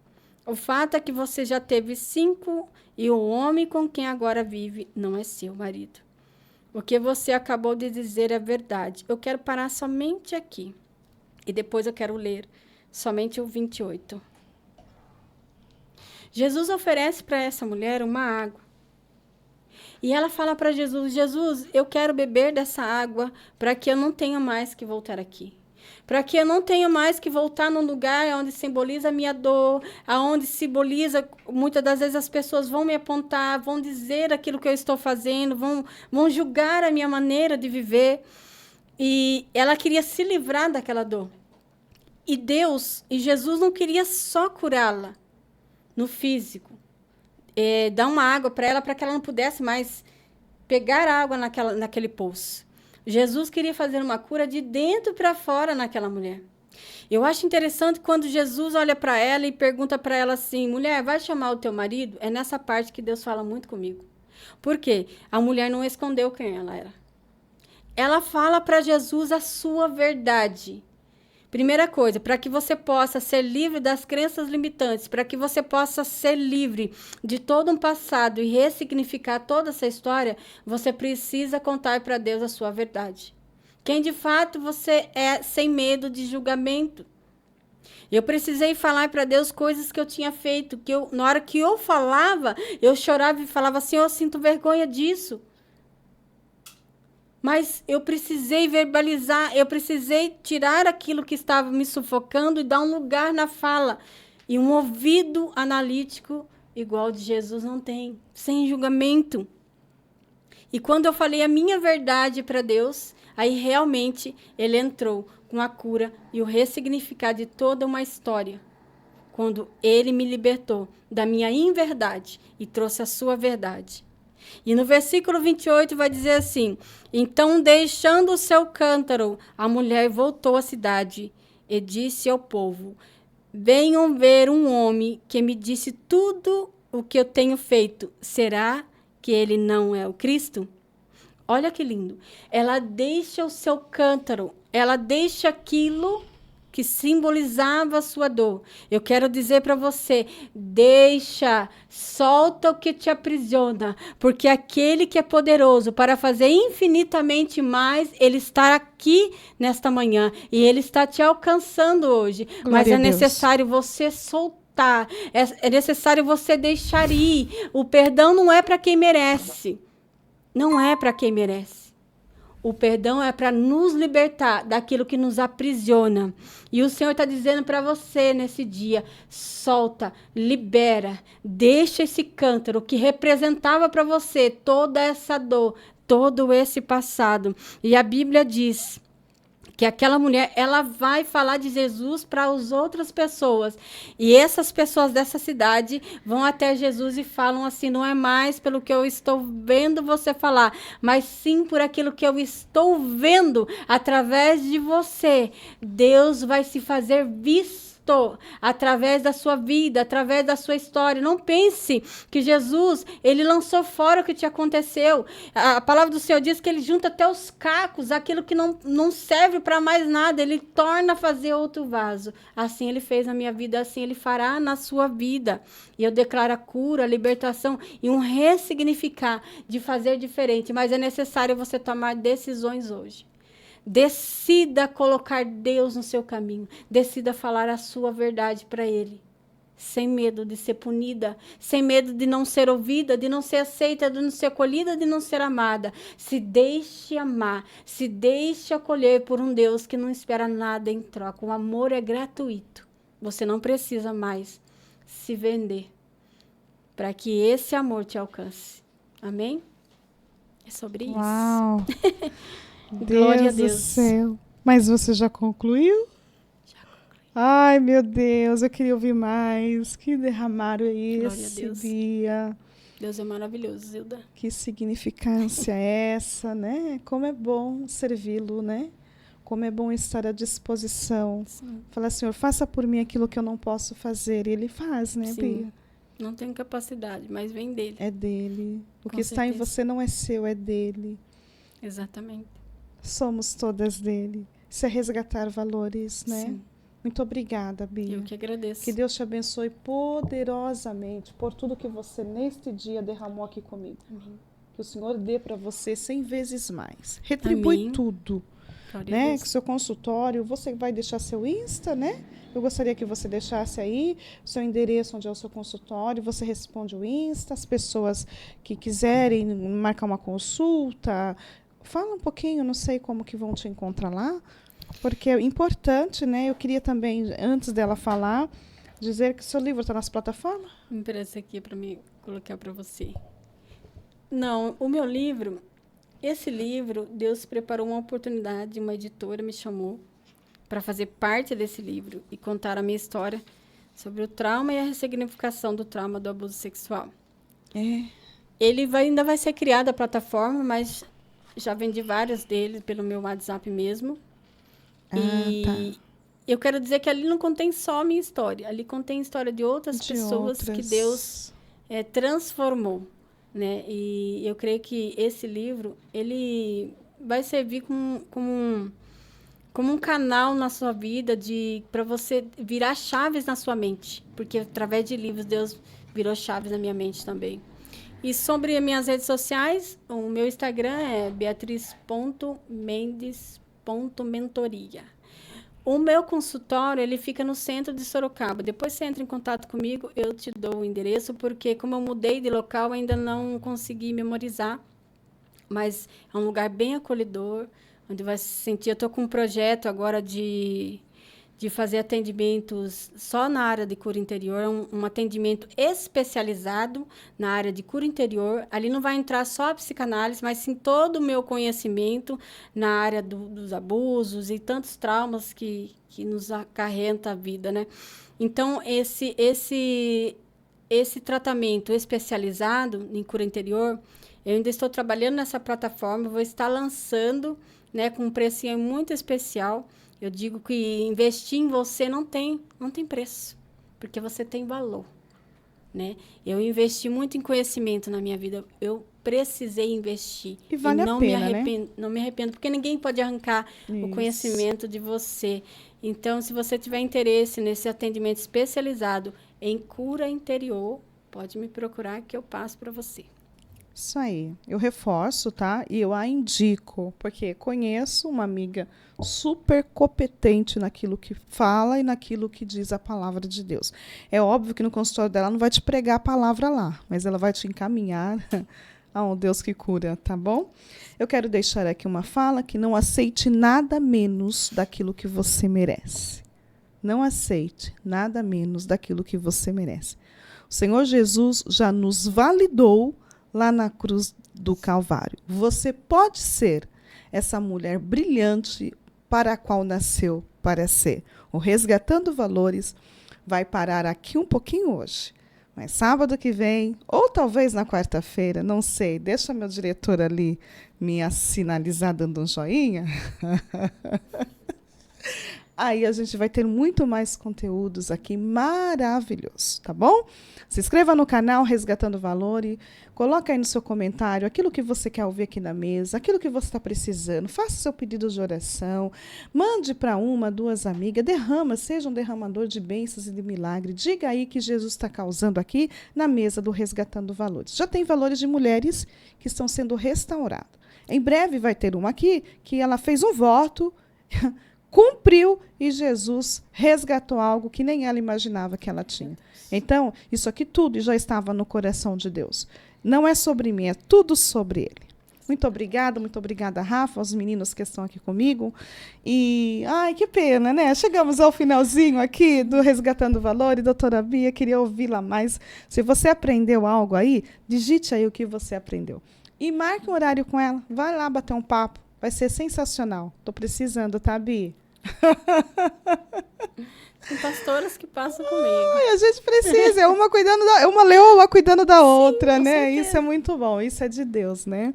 O fato é que você já teve 5 e o homem com quem agora vive não é seu marido. O que você acabou de dizer é verdade. Eu quero parar somente aqui. E depois eu quero ler somente o 28. Jesus oferece para essa mulher uma água. E ela fala para Jesus: Jesus, eu quero beber dessa água para que eu não tenha mais que voltar aqui. Para que eu não tenha mais que voltar num lugar onde simboliza a minha dor, aonde simboliza, muitas das vezes as pessoas vão me apontar, vão dizer aquilo que eu estou fazendo, vão julgar a minha maneira de viver. E ela queria se livrar daquela dor. E Jesus não queria só curá-la no físico, dar uma água para ela, para que ela não pudesse mais pegar água naquele poço. Jesus queria fazer uma cura de dentro para fora naquela mulher. Eu acho interessante quando Jesus olha para ela e pergunta para ela assim: mulher, vai chamar o teu marido? É nessa parte que Deus fala muito comigo. Por quê? A mulher não escondeu quem ela era. Ela fala para Jesus a sua verdade. Primeira coisa, para que você possa ser livre das crenças limitantes, para que você possa ser livre de todo um passado e ressignificar toda essa história, você precisa contar para Deus a sua verdade. Quem de fato você é, sem medo de julgamento. Eu precisei falar para Deus coisas que eu tinha feito, que na hora que eu falava, eu chorava e falava assim: eu sinto vergonha disso. Mas eu precisei verbalizar, eu precisei tirar aquilo que estava me sufocando e dar um lugar na fala. E um ouvido analítico igual de Jesus não tem, sem julgamento. E quando eu falei a minha verdade para Deus, aí realmente ele entrou com a cura e o ressignificar de toda uma história. Quando ele me libertou da minha inverdade e trouxe a sua verdade. E no versículo 28 vai dizer assim: então, deixando o seu cântaro, a mulher voltou à cidade e disse ao povo: venham ver um homem que me disse tudo o que eu tenho feito. Será que ele não é o Cristo? Olha que lindo. Ela deixa o seu cântaro, ela deixa aquilo que simbolizava a sua dor. Eu quero dizer para você: solta o que te aprisiona, porque aquele que é poderoso para fazer infinitamente mais, ele está aqui nesta manhã e ele está te alcançando hoje. Glória Mas a é Deus. necessário você soltar, é necessário você deixar ir. O perdão não é para quem merece. Não é para quem merece. O perdão é para nos libertar daquilo que nos aprisiona. E o Senhor está dizendo para você nesse dia: solta, libera, deixa esse cântaro que representava para você toda essa dor, todo esse passado. E a Bíblia diz que aquela mulher, ela vai falar de Jesus para as outras pessoas. E essas pessoas dessa cidade vão até Jesus e falam assim: não é mais pelo que eu estou vendo você falar, mas sim por aquilo que eu estou vendo através de você. Deus vai se fazer visto através da sua vida, através da sua história. Não pense que Jesus, ele lançou fora o que te aconteceu. A palavra do Senhor diz que ele junta até os cacos, aquilo que não serve para mais nada, ele torna a fazer outro vaso. Assim ele fez na minha vida, assim ele fará na sua vida. E eu declaro a cura, a libertação e um ressignificar de fazer diferente. Mas é necessário você tomar decisões hoje. Decida colocar Deus no seu caminho. Decida falar a sua verdade para Ele. Sem medo de ser punida. Sem medo de não ser ouvida, de não ser aceita, de não ser acolhida, de não ser amada. Se deixe amar. Se deixe acolher por um Deus que não espera nada em troca. O amor é gratuito. Você não precisa mais se vender para que esse amor te alcance. Amém? É sobre isso. Uau! Glória a Deus. Do céu. Mas você já concluiu? Já concluí. Ai, meu Deus, eu queria ouvir mais. Que derramar é esse dia? Deus é maravilhoso, Zilda. Que significância é essa, né? Como é bom servi-lo, né? Como é bom estar à disposição. Sim. Falar, Senhor, faça por mim aquilo que eu não posso fazer. E Ele faz, né, Sim. Bia? Não tenho capacidade, mas vem dele. É dele. O Com que está em certeza. você não é seu, é dele. Exatamente. Somos todas dele. Isso é resgatar valores, né? Sim. Muito obrigada, Bia. Eu que agradeço. Que Deus te abençoe poderosamente por tudo que você neste dia derramou aqui comigo. Amém. Que o Senhor dê para você 100 vezes mais. Retribui Amém. tudo. Glória a Né? Deus. Que seu consultório, você vai deixar seu Insta, né? Eu gostaria que você deixasse aí o seu endereço, onde é o seu consultório. Você responde o Insta, as pessoas que quiserem marcar uma consulta. Fala um pouquinho, não sei como que vão te encontrar lá. Porque é importante, né? Eu queria também, antes dela falar, dizer que seu livro está nas plataformas? Me empresta aqui para me colocar para você. Não, o meu livro, esse livro, Deus preparou uma oportunidade, uma editora me chamou para fazer parte desse livro e contar a minha história sobre o trauma e a ressignificação do trauma do abuso sexual. É. Ele ainda vai ser criado a plataforma, mas já vendi vários deles pelo meu WhatsApp mesmo. E eu quero dizer que ali não contém só a minha história. Ali contém a história de outras pessoas que Deus transformou, né? E eu creio que esse livro, ele vai servir como um canal na sua vida para você virar chaves na sua mente. Porque através de livros, Deus virou chaves na minha mente também. E sobre as minhas redes sociais, o meu Instagram é beatriz.mendes.mentoria. O meu consultório, ele fica no centro de Sorocaba. Depois você entra em contato comigo, eu te dou o endereço, porque como eu mudei de local, ainda não consegui memorizar. Mas é um lugar bem acolhedor, onde vai se sentir... Eu estou com um projeto agora de fazer atendimentos só na área de cura interior, um atendimento especializado na área de cura interior. Ali não vai entrar só a psicanálise, mas sim todo o meu conhecimento na área dos abusos e tantos traumas que nos acarreta a vida, né? Então, esse tratamento especializado em cura interior, eu ainda estou trabalhando nessa plataforma, vou estar lançando, né, com um precinho muito especial. Eu digo que investir em você não tem preço, porque você tem valor, né? Eu investi muito em conhecimento na minha vida, eu precisei investir. E vale a pena, né? Não me arrependo, porque ninguém pode arrancar o conhecimento de você. Então, se você tiver interesse nesse atendimento especializado em cura interior, pode me procurar que eu passo para você. Isso aí, eu reforço, tá? E eu a indico, porque conheço uma amiga super competente naquilo que fala e naquilo que diz a palavra de Deus. É óbvio que no consultório dela não vai te pregar a palavra lá, mas ela vai te encaminhar ao Deus que cura, tá bom? Eu quero deixar aqui uma fala que não aceite nada menos daquilo que você merece. Não aceite nada menos daquilo que você merece. O Senhor Jesus já nos validou lá na cruz do Calvário. Você pode ser essa mulher brilhante para a qual nasceu para ser. O Resgatando Valores vai parar aqui um pouquinho hoje. Mas sábado que vem, ou talvez na quarta-feira, não sei, deixa meu diretor ali me sinalizar dando um joinha. Aí a gente vai ter muito mais conteúdos aqui maravilhosos, tá bom? Se inscreva no canal Resgatando Valor e coloca aí no seu comentário aquilo que você quer ouvir aqui na mesa, aquilo que você está precisando. Faça seu pedido de oração, mande para uma, duas amigas, seja um derramador de bênçãos e de milagre. Diga aí que Jesus está causando aqui na mesa do Resgatando Valores. Já tem valores de mulheres que estão sendo restaurados. Em breve vai ter uma aqui que ela fez um voto, cumpriu e Jesus resgatou algo que nem ela imaginava que ela tinha. Então, isso aqui tudo já estava no coração de Deus. Não é sobre mim, é tudo sobre Ele. Muito obrigada, Rafa, aos meninos que estão aqui comigo. E, ai, que pena, né? Chegamos ao finalzinho aqui do Resgatando o Valor. E, doutora Bia, queria ouvi-la mais. Se você aprendeu algo aí, digite aí o que você aprendeu. E marque um horário com ela. Vai lá bater um papo. Vai ser sensacional. Estou precisando, tá, Bi? Tem pastoras que passam comigo. Ai, a gente precisa. É uma leoa cuidando da outra, com né? certeza. Isso é muito bom. Isso é de Deus, né?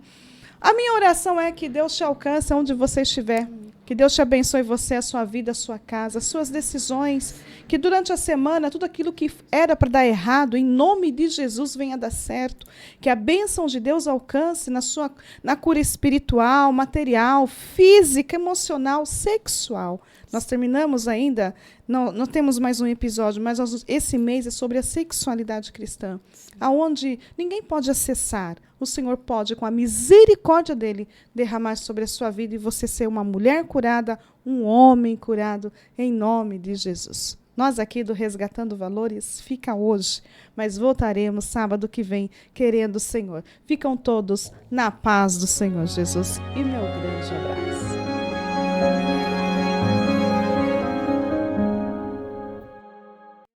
A minha oração é que Deus te alcance onde você estiver. Que Deus te abençoe você, a sua vida, a sua casa, as suas decisões. Que durante a semana, tudo aquilo que era para dar errado, em nome de Jesus, venha dar certo. Que a bênção de Deus alcance na cura espiritual, material, física, emocional, sexual. Nós terminamos ainda, não temos mais um episódio, mas esse mês é sobre a sexualidade cristã, aonde ninguém pode acessar. O Senhor pode, com a misericórdia dele, derramar sobre a sua vida e você ser uma mulher curada, um homem curado, em nome de Jesus. Nós aqui do Resgatando Valores fica hoje, mas voltaremos sábado que vem, querendo o Senhor. Ficam todos na paz do Senhor Jesus. E meu grande abraço.